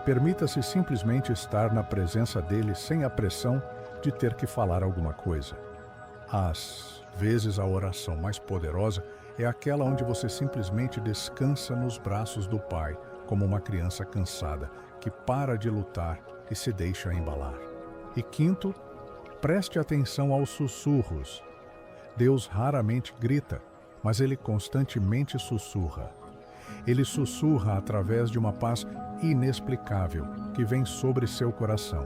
permita-se simplesmente estar na presença dele sem a pressão de ter que falar alguma coisa. Às vezes a oração mais poderosa é aquela onde você simplesmente descansa nos braços do Pai, como uma criança cansada, que para de lutar e se deixa embalar. E quinto, preste atenção aos sussurros. Deus raramente grita, mas Ele constantemente sussurra. Ele sussurra através de uma paz inexplicável que vem sobre seu coração.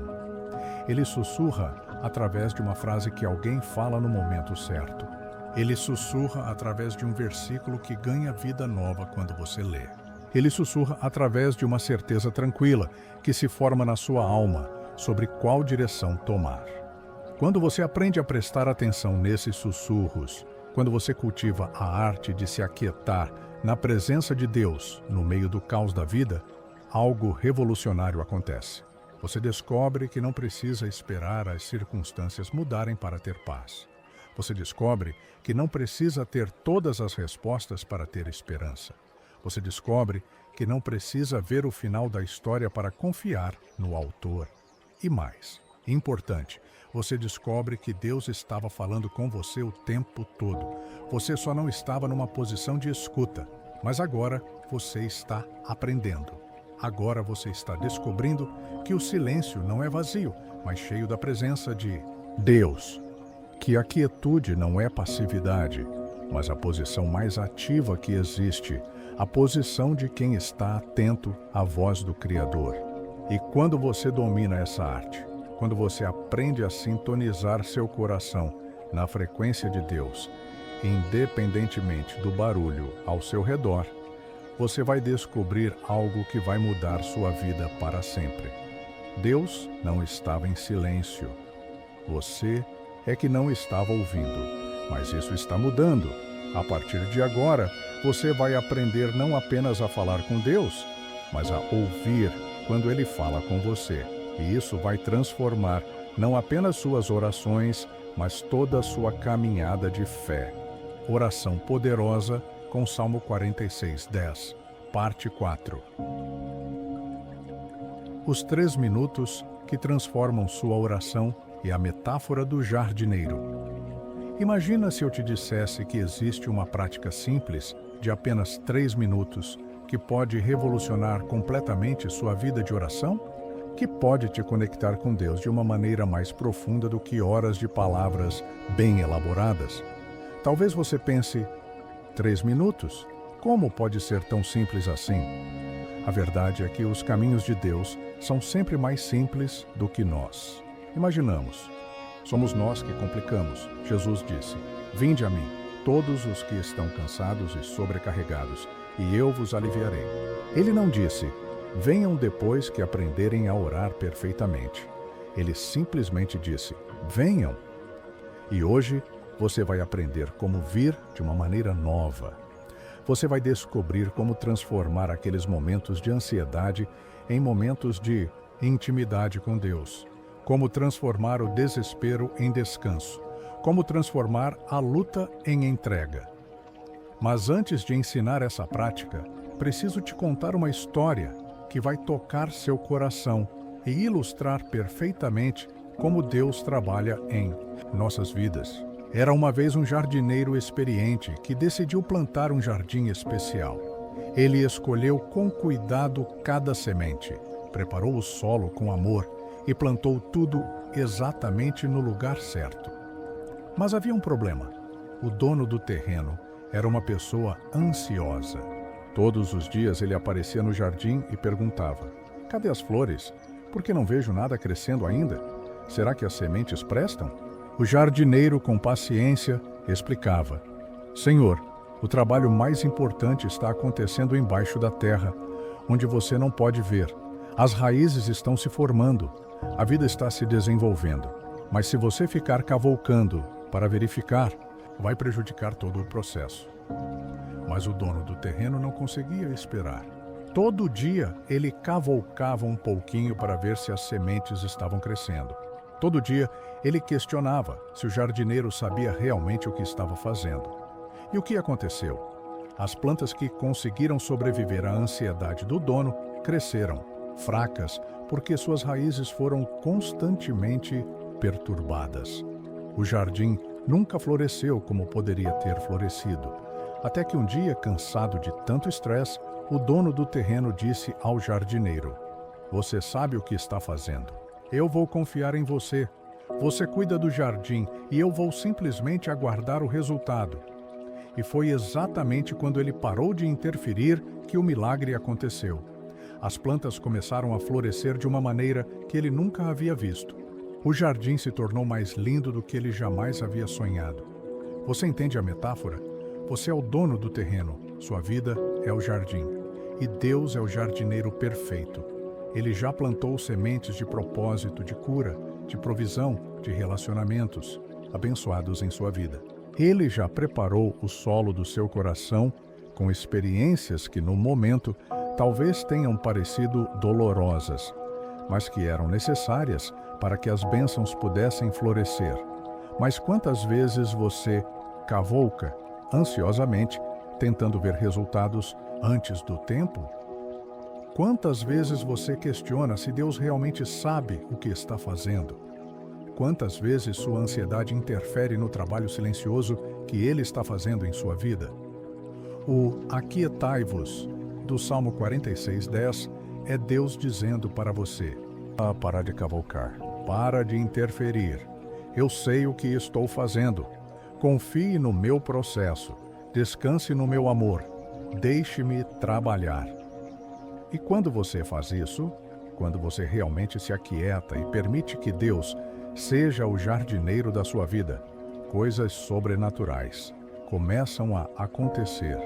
Ele sussurra através de uma frase que alguém fala no momento certo. Ele sussurra através de um versículo que ganha vida nova quando você lê. Ele sussurra através de uma certeza tranquila que se forma na sua alma sobre qual direção tomar. Quando você aprende a prestar atenção nesses sussurros, quando você cultiva a arte de se aquietar na presença de Deus no meio do caos da vida, algo revolucionário acontece. Você descobre que não precisa esperar as circunstâncias mudarem para ter paz. Você descobre que não precisa ter todas as respostas para ter esperança. Você descobre que não precisa ver o final da história para confiar no autor. E mais, importante, você descobre que Deus estava falando com você o tempo todo. Você só não estava numa posição de escuta, mas agora você está aprendendo. Agora você está descobrindo que o silêncio não é vazio, mas cheio da presença de Deus. Que a quietude não é passividade, mas a posição mais ativa que existe, a posição de quem está atento à voz do Criador. E quando você domina essa arte, quando você aprende a sintonizar seu coração na frequência de Deus, independentemente do barulho ao seu redor, você vai descobrir algo que vai mudar sua vida para sempre. Deus não estava em silêncio. Você é que não estava ouvindo, mas isso está mudando. A partir de agora, você vai aprender não apenas a falar com Deus, mas a ouvir quando Ele fala com você. E isso vai transformar não apenas suas orações, mas toda a sua caminhada de fé. Oração poderosa com Salmo 46:10, parte 4. Os 3 minutos que transformam sua oração e a metáfora do jardineiro. Imagina se eu te dissesse que existe uma prática simples de apenas 3 minutos que pode revolucionar completamente sua vida de oração, que pode te conectar com Deus de uma maneira mais profunda do que horas de palavras bem elaboradas. Talvez você pense, 3 minutos? Como pode ser tão simples assim? A verdade é que os caminhos de Deus são sempre mais simples do que nós. Imaginamos. Somos nós que complicamos. Jesus disse, vinde a mim, todos os que estão cansados e sobrecarregados, e eu vos aliviarei. Ele não disse, venham depois que aprenderem a orar perfeitamente. Ele simplesmente disse, venham. E hoje você vai aprender como vir de uma maneira nova. Você vai descobrir como transformar aqueles momentos de ansiedade em momentos de intimidade com Deus. Como transformar o desespero em descanso. Como transformar a luta em entrega. Mas antes de ensinar essa prática, preciso te contar uma história que vai tocar seu coração e ilustrar perfeitamente como Deus trabalha em nossas vidas. Era uma vez um jardineiro experiente que decidiu plantar um jardim especial. Ele escolheu com cuidado cada semente, preparou o solo com amor e plantou tudo exatamente no lugar certo. Mas havia um problema. O dono do terreno era uma pessoa ansiosa. Todos os dias ele aparecia no jardim e perguntava, cadê as flores? Por que não vejo nada crescendo ainda? Será que as sementes prestam? O jardineiro, com paciência, explicava, Senhor, o trabalho mais importante está acontecendo embaixo da terra, onde você não pode ver. As raízes estão se formando, a vida está se desenvolvendo. Mas se você ficar cavalcando para verificar, vai prejudicar todo o processo. Mas o dono do terreno não conseguia esperar. Todo dia ele cavalcava um pouquinho para ver se as sementes estavam crescendo. Todo dia ele questionava se o jardineiro sabia realmente o que estava fazendo. E o que aconteceu? As plantas que conseguiram sobreviver à ansiedade do dono cresceram, fracas, porque suas raízes foram constantemente perturbadas. O jardim nunca floresceu como poderia ter florescido, até que um dia, cansado de tanto estresse, o dono do terreno disse ao jardineiro: "Você sabe o que está fazendo. Eu vou confiar em você. Você cuida do jardim e eu vou simplesmente aguardar o resultado." E foi exatamente quando ele parou de interferir que o milagre aconteceu. As plantas começaram a florescer de uma maneira que ele nunca havia visto. O jardim se tornou mais lindo do que ele jamais havia sonhado. Você entende a metáfora? Você é o dono do terreno, sua vida é o jardim. E Deus é o jardineiro perfeito. Ele já plantou sementes de propósito, de cura, de provisão, de relacionamentos abençoados em sua vida. Ele já preparou o solo do seu coração com experiências que, no momento, talvez tenham parecido dolorosas, mas que eram necessárias para que as bênçãos pudessem florescer. Mas quantas vezes você cavalca ansiosamente, tentando ver resultados antes do tempo? Quantas vezes você questiona se Deus realmente sabe o que está fazendo? Quantas vezes sua ansiedade interfere no trabalho silencioso que Ele está fazendo em sua vida? O aquietai-vos do Salmo 46:10 é Deus dizendo para você: para de cavalcar, para de interferir. Eu sei o que estou fazendo. Confie no meu processo. Descanse no meu amor. Deixe-me trabalhar. E quando você faz isso, quando você realmente se aquieta e permite que Deus seja o jardineiro da sua vida, coisas sobrenaturais começam a acontecer.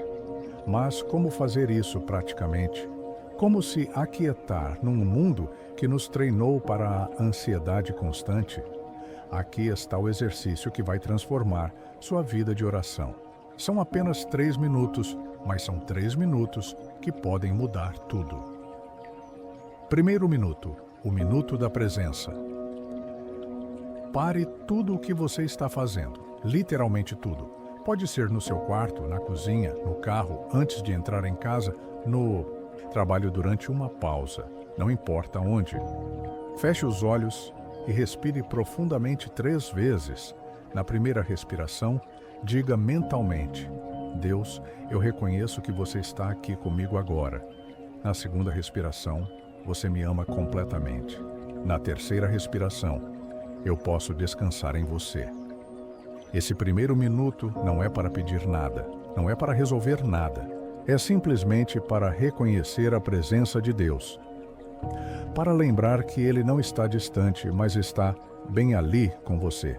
Mas como fazer isso praticamente? Como se aquietar num mundo que nos treinou para a ansiedade constante? Aqui está o exercício que vai transformar sua vida de oração. São apenas 3 minutos, mas são 3 minutos que podem mudar tudo. Primeiro minuto, o minuto da presença. Pare tudo o que você está fazendo, literalmente tudo. Pode ser no seu quarto, na cozinha, no carro, antes de entrar em casa, no trabalho durante uma pausa, não importa onde. Feche os olhos e respire profundamente 3 vezes. Na primeira respiração, diga mentalmente: Deus, eu reconheço que você está aqui comigo agora. Na segunda respiração, você me ama completamente. Na terceira respiração, eu posso descansar em você. Esse primeiro minuto não é para pedir nada, não é para resolver nada. É simplesmente para reconhecer a presença de Deus. Para lembrar que Ele não está distante, mas está bem ali com você.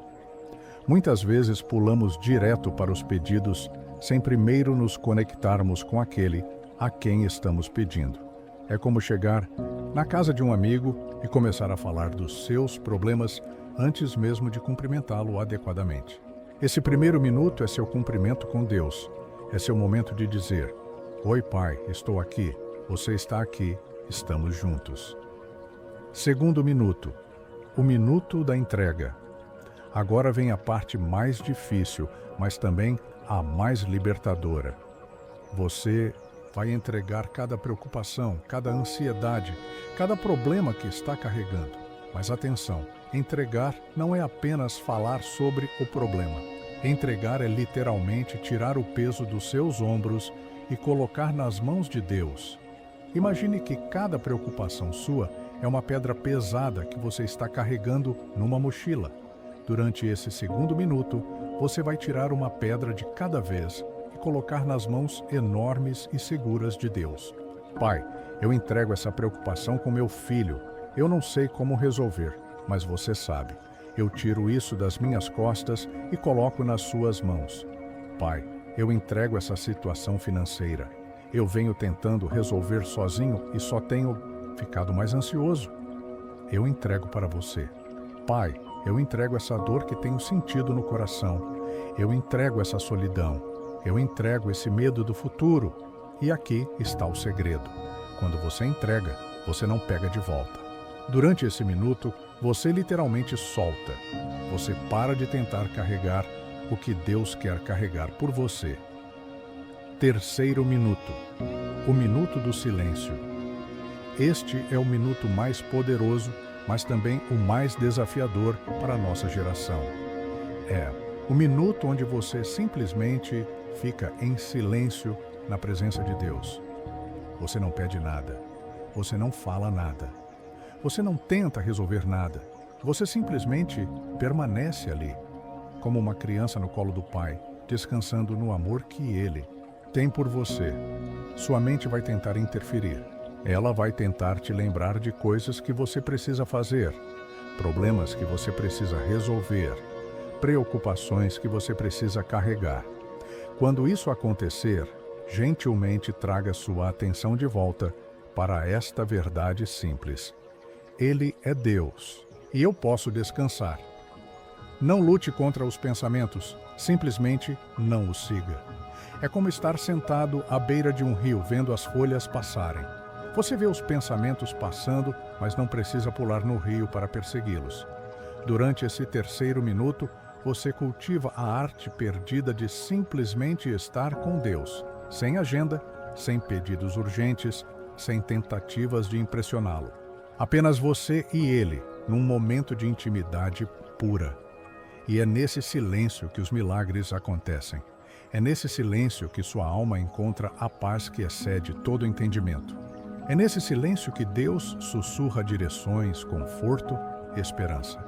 Muitas vezes pulamos direto para os pedidos, sem primeiro nos conectarmos com aquele a quem estamos pedindo. É como chegar na casa de um amigo e começar a falar dos seus problemas antes mesmo de cumprimentá-lo adequadamente. Esse primeiro minuto é seu cumprimento com Deus. É seu momento de dizer: Oi, Pai, estou aqui. Você está aqui. Estamos juntos. Segundo minuto, o minuto da entrega. Agora vem a parte mais difícil, mas também a mais libertadora. Você vai entregar cada preocupação, cada ansiedade, cada problema que está carregando. Mas atenção, entregar não é apenas falar sobre o problema. Entregar é literalmente tirar o peso dos seus ombros e colocar nas mãos de Deus. Imagine que cada preocupação sua é uma pedra pesada que você está carregando numa mochila. Durante esse segundo minuto, você vai tirar uma pedra de cada vez e colocar nas mãos enormes e seguras de Deus. Pai, eu entrego essa preocupação com meu filho. Eu não sei como resolver, mas você sabe. Eu tiro isso das minhas costas e coloco nas suas mãos. Pai, eu entrego essa situação financeira. Eu venho tentando resolver sozinho e só tenho ficado mais ansioso. Eu entrego para você. Pai, eu entrego essa dor que tenho sentido no coração. Eu entrego essa solidão. Eu entrego esse medo do futuro. E aqui está o segredo. Quando você entrega, você não pega de volta. Durante esse minuto, você literalmente solta. Você para de tentar carregar o que Deus quer carregar por você. Terceiro minuto. O minuto do silêncio. Este é o minuto mais poderoso, mas também o mais desafiador para a nossa geração. É o minuto onde você simplesmente fica em silêncio na presença de Deus. Você não pede nada. Você não fala nada. Você não tenta resolver nada. Você simplesmente permanece ali, como uma criança no colo do pai, descansando no amor que Ele tem por você. Sua mente vai tentar interferir. Ela vai tentar te lembrar de coisas que você precisa fazer, problemas que você precisa resolver, preocupações que você precisa carregar. Quando isso acontecer, gentilmente traga sua atenção de volta para esta verdade simples. Ele é Deus e eu posso descansar. Não lute contra os pensamentos, simplesmente não os siga. É como estar sentado à beira de um rio vendo as folhas passarem. Você vê os pensamentos passando, mas não precisa pular no rio para persegui-los. Durante esse terceiro minuto, você cultiva a arte perdida de simplesmente estar com Deus, sem agenda, sem pedidos urgentes, sem tentativas de impressioná-lo. Apenas você e Ele, num momento de intimidade pura. E é nesse silêncio que os milagres acontecem. É nesse silêncio que sua alma encontra a paz que excede todo entendimento. É nesse silêncio que Deus sussurra direções, conforto e esperança.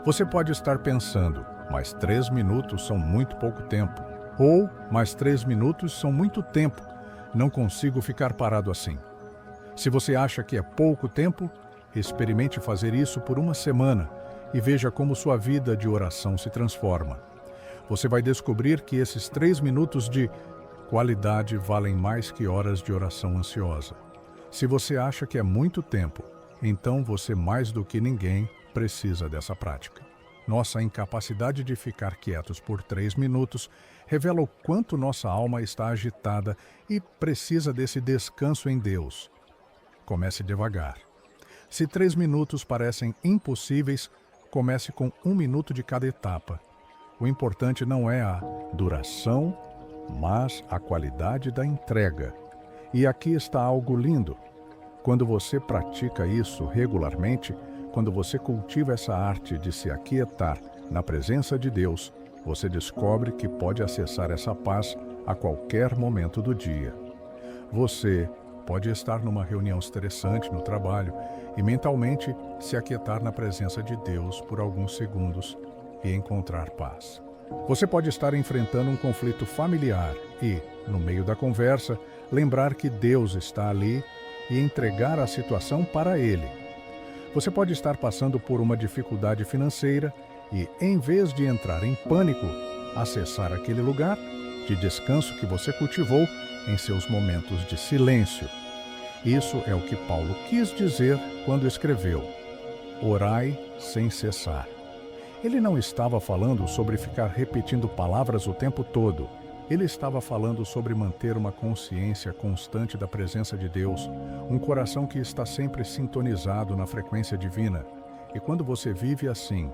Você pode estar pensando, mas 3 minutos são muito pouco tempo. Ou, mais 3 minutos são muito tempo. Não consigo ficar parado assim. Se você acha que é pouco tempo, experimente fazer isso por uma semana e veja como sua vida de oração se transforma. Você vai descobrir que esses 3 minutos de qualidade valem mais que horas de oração ansiosa. Se você acha que é muito tempo, então você mais do que ninguém precisa dessa prática. Nossa incapacidade de ficar quietos por 3 minutos revela o quanto nossa alma está agitada e precisa desse descanso em Deus. Comece devagar. Se 3 minutos parecem impossíveis, comece com 1 minuto de cada etapa. O importante não é a duração, mas a qualidade da entrega. E aqui está algo lindo. Quando você pratica isso regularmente, quando você cultiva essa arte de se aquietar na presença de Deus, você descobre que pode acessar essa paz a qualquer momento do dia. Você pode estar numa reunião estressante no trabalho e mentalmente se aquietar na presença de Deus por alguns segundos e encontrar paz. Você pode estar enfrentando um conflito familiar e, no meio da conversa, lembrar que Deus está ali e entregar a situação para Ele. Você pode estar passando por uma dificuldade financeira e, em vez de entrar em pânico, acessar aquele lugar de descanso que você cultivou em seus momentos de silêncio. Isso é o que Paulo quis dizer quando escreveu: orai sem cessar. Ele não estava falando sobre ficar repetindo palavras o tempo todo. Ele estava falando sobre manter uma consciência constante da presença de Deus, um coração que está sempre sintonizado na frequência divina. E quando você vive assim,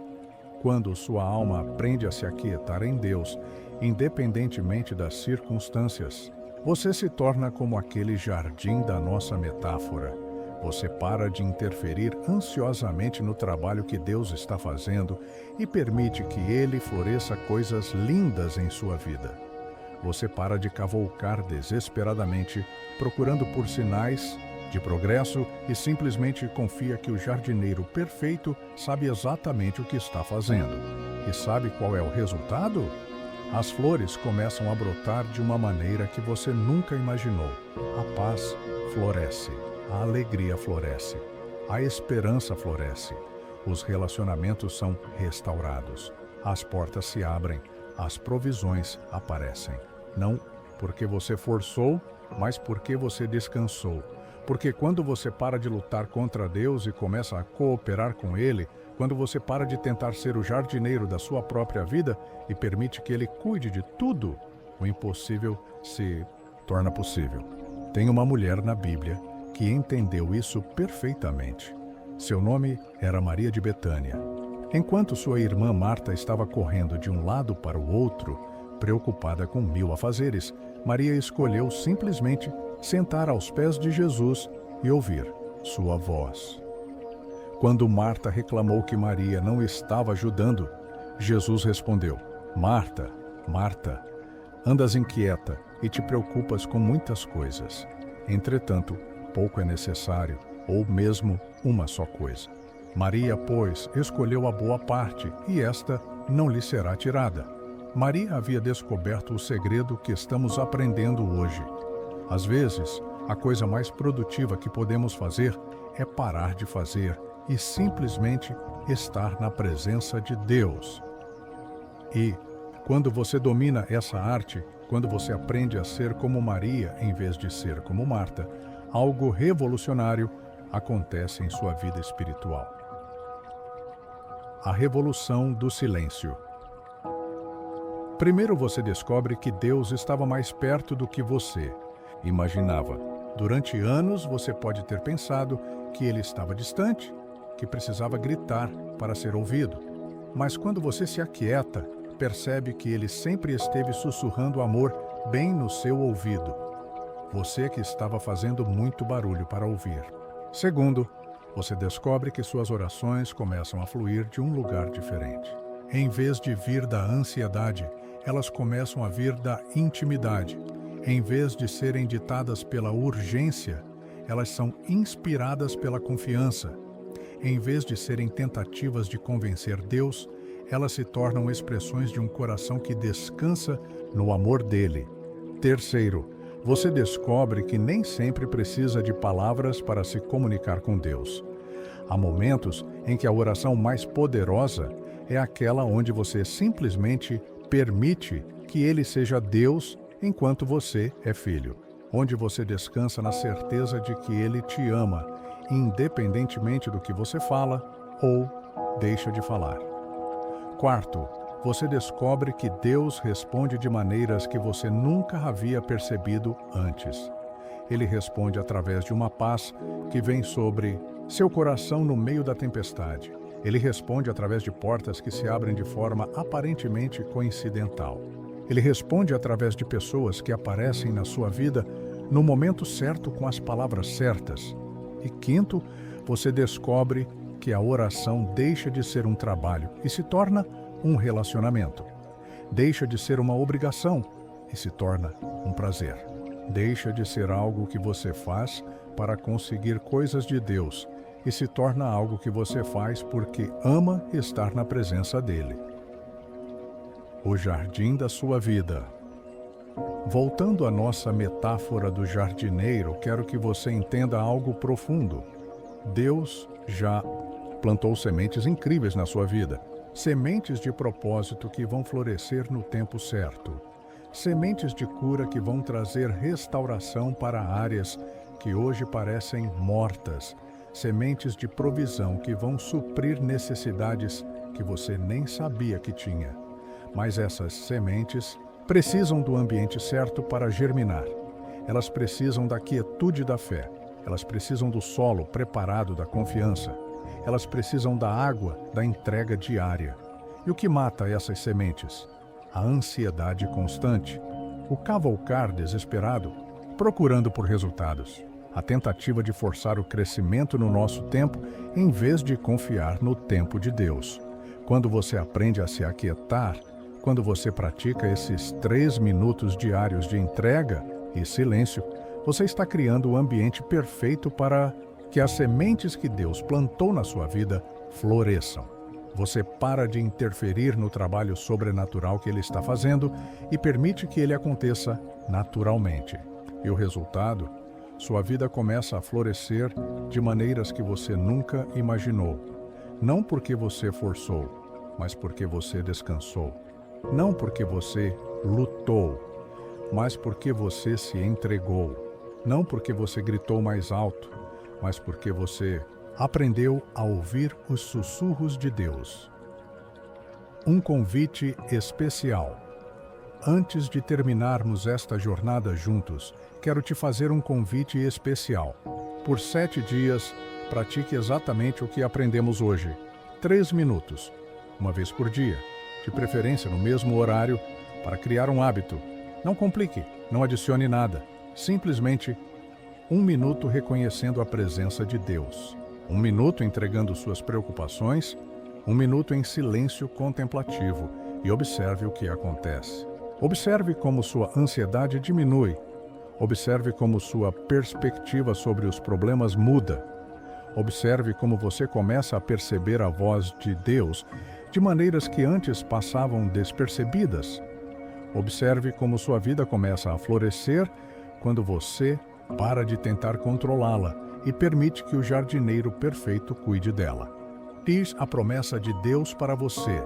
quando sua alma aprende a se aquietar em Deus, independentemente das circunstâncias, você se torna como aquele jardim da nossa metáfora. Você para de interferir ansiosamente no trabalho que Deus está fazendo e permite que Ele floresça coisas lindas em sua vida. Você para de cavalcar desesperadamente, procurando por sinais de progresso e simplesmente confia que o jardineiro perfeito sabe exatamente o que está fazendo. E sabe qual é o resultado? As flores começam a brotar de uma maneira que você nunca imaginou. A paz floresce, a alegria floresce, a esperança floresce, os relacionamentos são restaurados, as portas se abrem, as provisões aparecem. Não porque você forçou, mas porque você descansou. Porque quando você para de lutar contra Deus e começa a cooperar com Ele, quando você para de tentar ser o jardineiro da sua própria vida e permite que Ele cuide de tudo, o impossível se torna possível. Tem uma mulher na Bíblia que entendeu isso perfeitamente. Seu nome era Maria de Betânia. Enquanto sua irmã Marta estava correndo de um lado para o outro, preocupada com 1000 afazeres, Maria escolheu simplesmente sentar aos pés de Jesus e ouvir sua voz. Quando Marta reclamou que Maria não estava ajudando, Jesus respondeu: Marta, Marta, andas inquieta e te preocupas com muitas coisas. Entretanto, pouco é necessário, ou mesmo uma só coisa. Maria, pois, escolheu a boa parte, e esta não lhe será tirada. Maria havia descoberto o segredo que estamos aprendendo hoje. Às vezes, a coisa mais produtiva que podemos fazer é parar de fazer e simplesmente estar na presença de Deus. E, quando você domina essa arte, quando você aprende a ser como Maria em vez de ser como Marta, algo revolucionário acontece em sua vida espiritual. A revolução do silêncio. Primeiro você descobre que Deus estava mais perto do que você imaginava. Durante anos você pode ter pensado que Ele estava distante, que precisava gritar para ser ouvido. Mas quando você se aquieta, percebe que Ele sempre esteve sussurrando amor bem no seu ouvido. Você que estava fazendo muito barulho para ouvir. Segundo, você descobre que suas orações começam a fluir de um lugar diferente. Em vez de vir da ansiedade, elas começam a vir da intimidade. Em vez de serem ditadas pela urgência, elas são inspiradas pela confiança. Em vez de serem tentativas de convencer Deus, elas se tornam expressões de um coração que descansa no amor dele. Terceiro, você descobre que nem sempre precisa de palavras para se comunicar com Deus. Há momentos em que a oração mais poderosa é aquela onde você simplesmente permite que Ele seja Deus enquanto você é filho. Onde você descansa na certeza de que Ele te ama, independentemente do que você fala ou deixa de falar. Quarto, você descobre que Deus responde de maneiras que você nunca havia percebido antes. Ele responde através de uma paz que vem sobre seu coração no meio da tempestade. Ele responde através de portas que se abrem de forma aparentemente coincidental. Ele responde através de pessoas que aparecem na sua vida no momento certo com as palavras certas. E quinto, você descobre que a oração deixa de ser um trabalho e se torna um relacionamento. Deixa de ser uma obrigação e se torna um prazer. Deixa de ser algo que você faz para conseguir coisas de Deus e se torna algo que você faz porque ama estar na presença dele. O jardim da sua vida. Voltando à nossa metáfora do jardineiro, quero que você entenda algo profundo. Deus já plantou sementes incríveis na sua vida. Sementes de propósito que vão florescer no tempo certo. Sementes de cura que vão trazer restauração para áreas que hoje parecem mortas. Sementes de provisão que vão suprir necessidades que você nem sabia que tinha. Mas essas sementes precisam do ambiente certo para germinar. Elas precisam da quietude da fé. Elas precisam do solo preparado da confiança. Elas precisam da água da entrega diária. E o que mata essas sementes? A ansiedade constante. O cavalcar desesperado, procurando por resultados. A tentativa de forçar o crescimento no nosso tempo, em vez de confiar no tempo de Deus. Quando você aprende a se aquietar, quando você pratica esses 3 minutos diários de entrega e silêncio, você está criando o ambiente perfeito para que as sementes que Deus plantou na sua vida floresçam. Você para de interferir no trabalho sobrenatural que Ele está fazendo e permite que ele aconteça naturalmente. E o resultado? Sua vida começa a florescer de maneiras que você nunca imaginou. Não porque você forçou, mas porque você descansou. Não porque você lutou, mas porque você se entregou. não porque você gritou mais alto, mas porque você aprendeu a ouvir os sussurros de Deus. Um convite especial. Antes de terminarmos esta jornada juntos, quero te fazer um convite especial. Por 7 dias, pratique exatamente o que aprendemos hoje. 3 minutos, uma vez por dia, de preferência no mesmo horário, para criar um hábito. Não complique, não adicione nada. Simplesmente 1 minuto reconhecendo a presença de Deus. 1 minuto entregando suas preocupações. 1 minuto em silêncio contemplativo e observe o que acontece. Observe como sua ansiedade diminui. Observe como sua perspectiva sobre os problemas muda. Observe como você começa a perceber a voz de Deus de maneiras que antes passavam despercebidas. Observe como sua vida começa a florescer quando você para de tentar controlá-la e permite que o jardineiro perfeito cuide dela. Diz a promessa de Deus para você.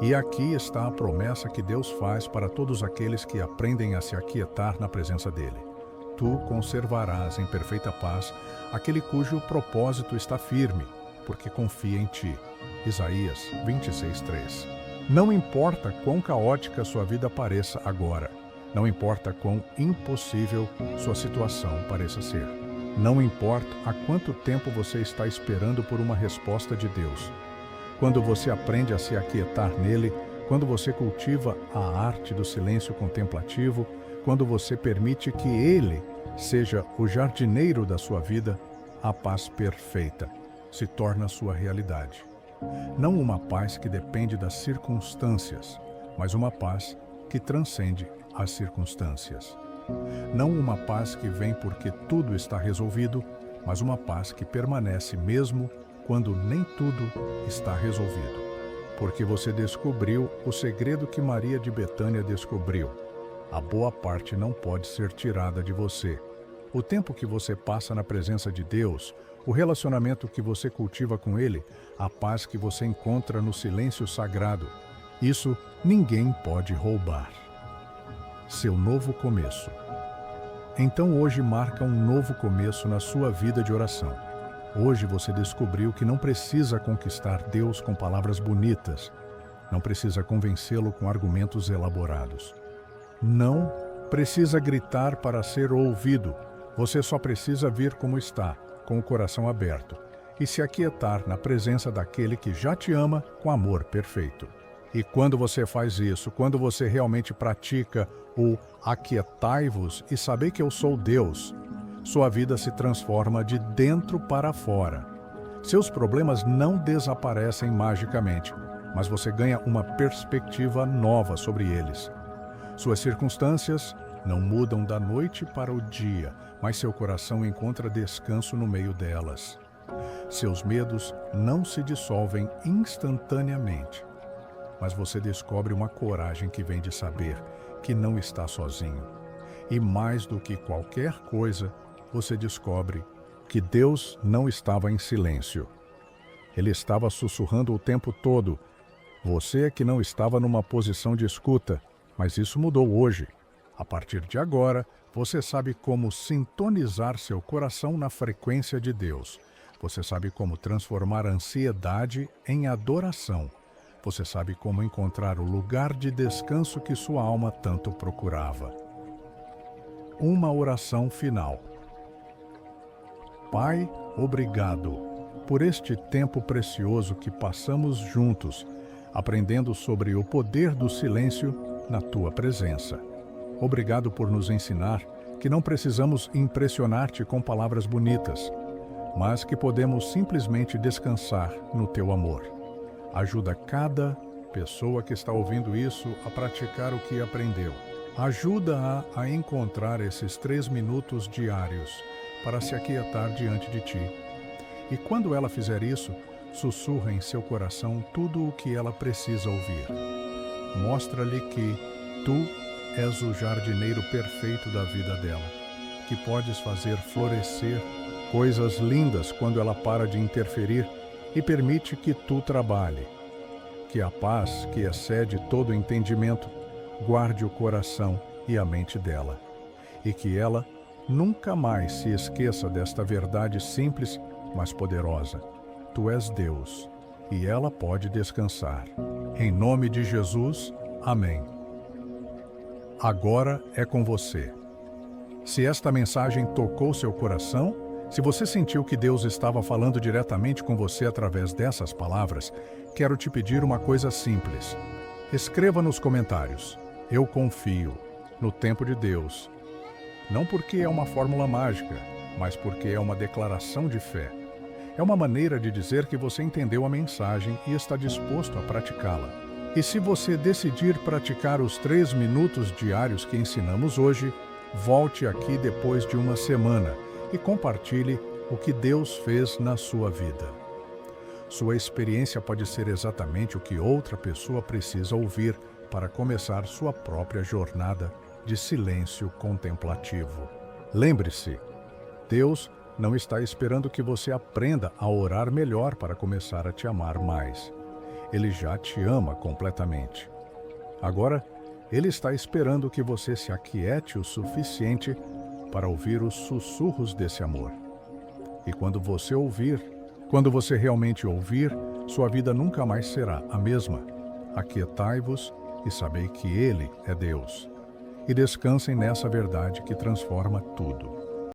E aqui está a promessa que Deus faz para todos aqueles que aprendem a se aquietar na presença dele. Tu conservarás em perfeita paz aquele cujo propósito está firme, porque confia em ti. Isaías 26:3. Não importa quão caótica sua vida pareça agora. Não importa quão impossível sua situação pareça ser. Não importa há quanto tempo você está esperando por uma resposta de Deus. Quando você aprende a se aquietar nele, quando você cultiva a arte do silêncio contemplativo, quando você permite que ele seja o jardineiro da sua vida, a paz perfeita se torna sua realidade. Não uma paz que depende das circunstâncias, mas uma paz que transcende as circunstâncias. Não uma paz que vem porque tudo está resolvido, mas uma paz que permanece mesmo quando nem tudo está resolvido. Porque você descobriu o segredo que Maria de Betânia descobriu. A boa parte não pode ser tirada de você. O tempo que você passa na presença de Deus, o relacionamento que você cultiva com Ele, a paz que você encontra no silêncio sagrado, isso ninguém pode roubar. Seu novo começo. Então hoje marca um novo começo na sua vida de oração. Hoje você descobriu que não precisa conquistar Deus com palavras bonitas, não precisa convencê-lo com argumentos elaborados. Não precisa gritar para ser ouvido, você só precisa vir como está, com o coração aberto, e se aquietar na presença daquele que já te ama com amor perfeito. E quando você faz isso, quando você realmente pratica o aquietai-vos e saber que eu sou Deus, sua vida se transforma de dentro para fora. Seus problemas não desaparecem magicamente, mas você ganha uma perspectiva nova sobre eles. Suas circunstâncias não mudam da noite para o dia, mas seu coração encontra descanso no meio delas. Seus medos não se dissolvem instantaneamente, mas você descobre uma coragem que vem de saber que não está sozinho. E mais do que qualquer coisa, você descobre que Deus não estava em silêncio. Ele estava sussurrando o tempo todo. Você é que não estava numa posição de escuta, mas isso mudou hoje. A partir de agora, você sabe como sintonizar seu coração na frequência de Deus. Você sabe como transformar a ansiedade em adoração. Você sabe como encontrar o lugar de descanso que sua alma tanto procurava. Uma oração final. Pai, obrigado por este tempo precioso que passamos juntos, aprendendo sobre o poder do silêncio na tua presença. Obrigado por nos ensinar que não precisamos impressionar-te com palavras bonitas, mas que podemos simplesmente descansar no teu amor. Ajuda cada pessoa que está ouvindo isso a praticar o que aprendeu. Ajuda-a a encontrar esses 3 minutos diários para se aquietar diante de ti. E quando ela fizer isso, sussurra em seu coração tudo o que ela precisa ouvir. Mostra-lhe que tu és o jardineiro perfeito da vida dela, que podes fazer florescer coisas lindas quando ela para de interferir e permite que tu trabalhe. Que a paz, que excede todo entendimento, guarde o coração e a mente dela, e que ela Nunca mais se esqueça desta verdade simples, mas poderosa. Tu és Deus, e ela pode descansar. Em nome de Jesus, amém. Agora é com você. Se esta mensagem tocou seu coração, se você sentiu que Deus estava falando diretamente com você através dessas palavras, quero te pedir uma coisa simples. Escreva nos comentários: eu confio no tempo de Deus. Não porque é uma fórmula mágica, mas porque é uma declaração de fé. É uma maneira de dizer que você entendeu a mensagem e está disposto a praticá-la. E se você decidir praticar os 3 minutos diários que ensinamos hoje, volte aqui depois de uma semana e compartilhe o que Deus fez na sua vida. Sua experiência pode ser exatamente o que outra pessoa precisa ouvir para começar sua própria jornada de silêncio contemplativo. Lembre-se, Deus não está esperando que você aprenda a orar melhor para começar a te amar mais. Ele já te ama completamente. Agora, Ele está esperando que você se aquiete o suficiente para ouvir os sussurros desse amor. E quando você realmente ouvir, sua vida nunca mais será a mesma. Aquietai-vos e sabei que Ele é Deus. E descansem nessa verdade que transforma tudo.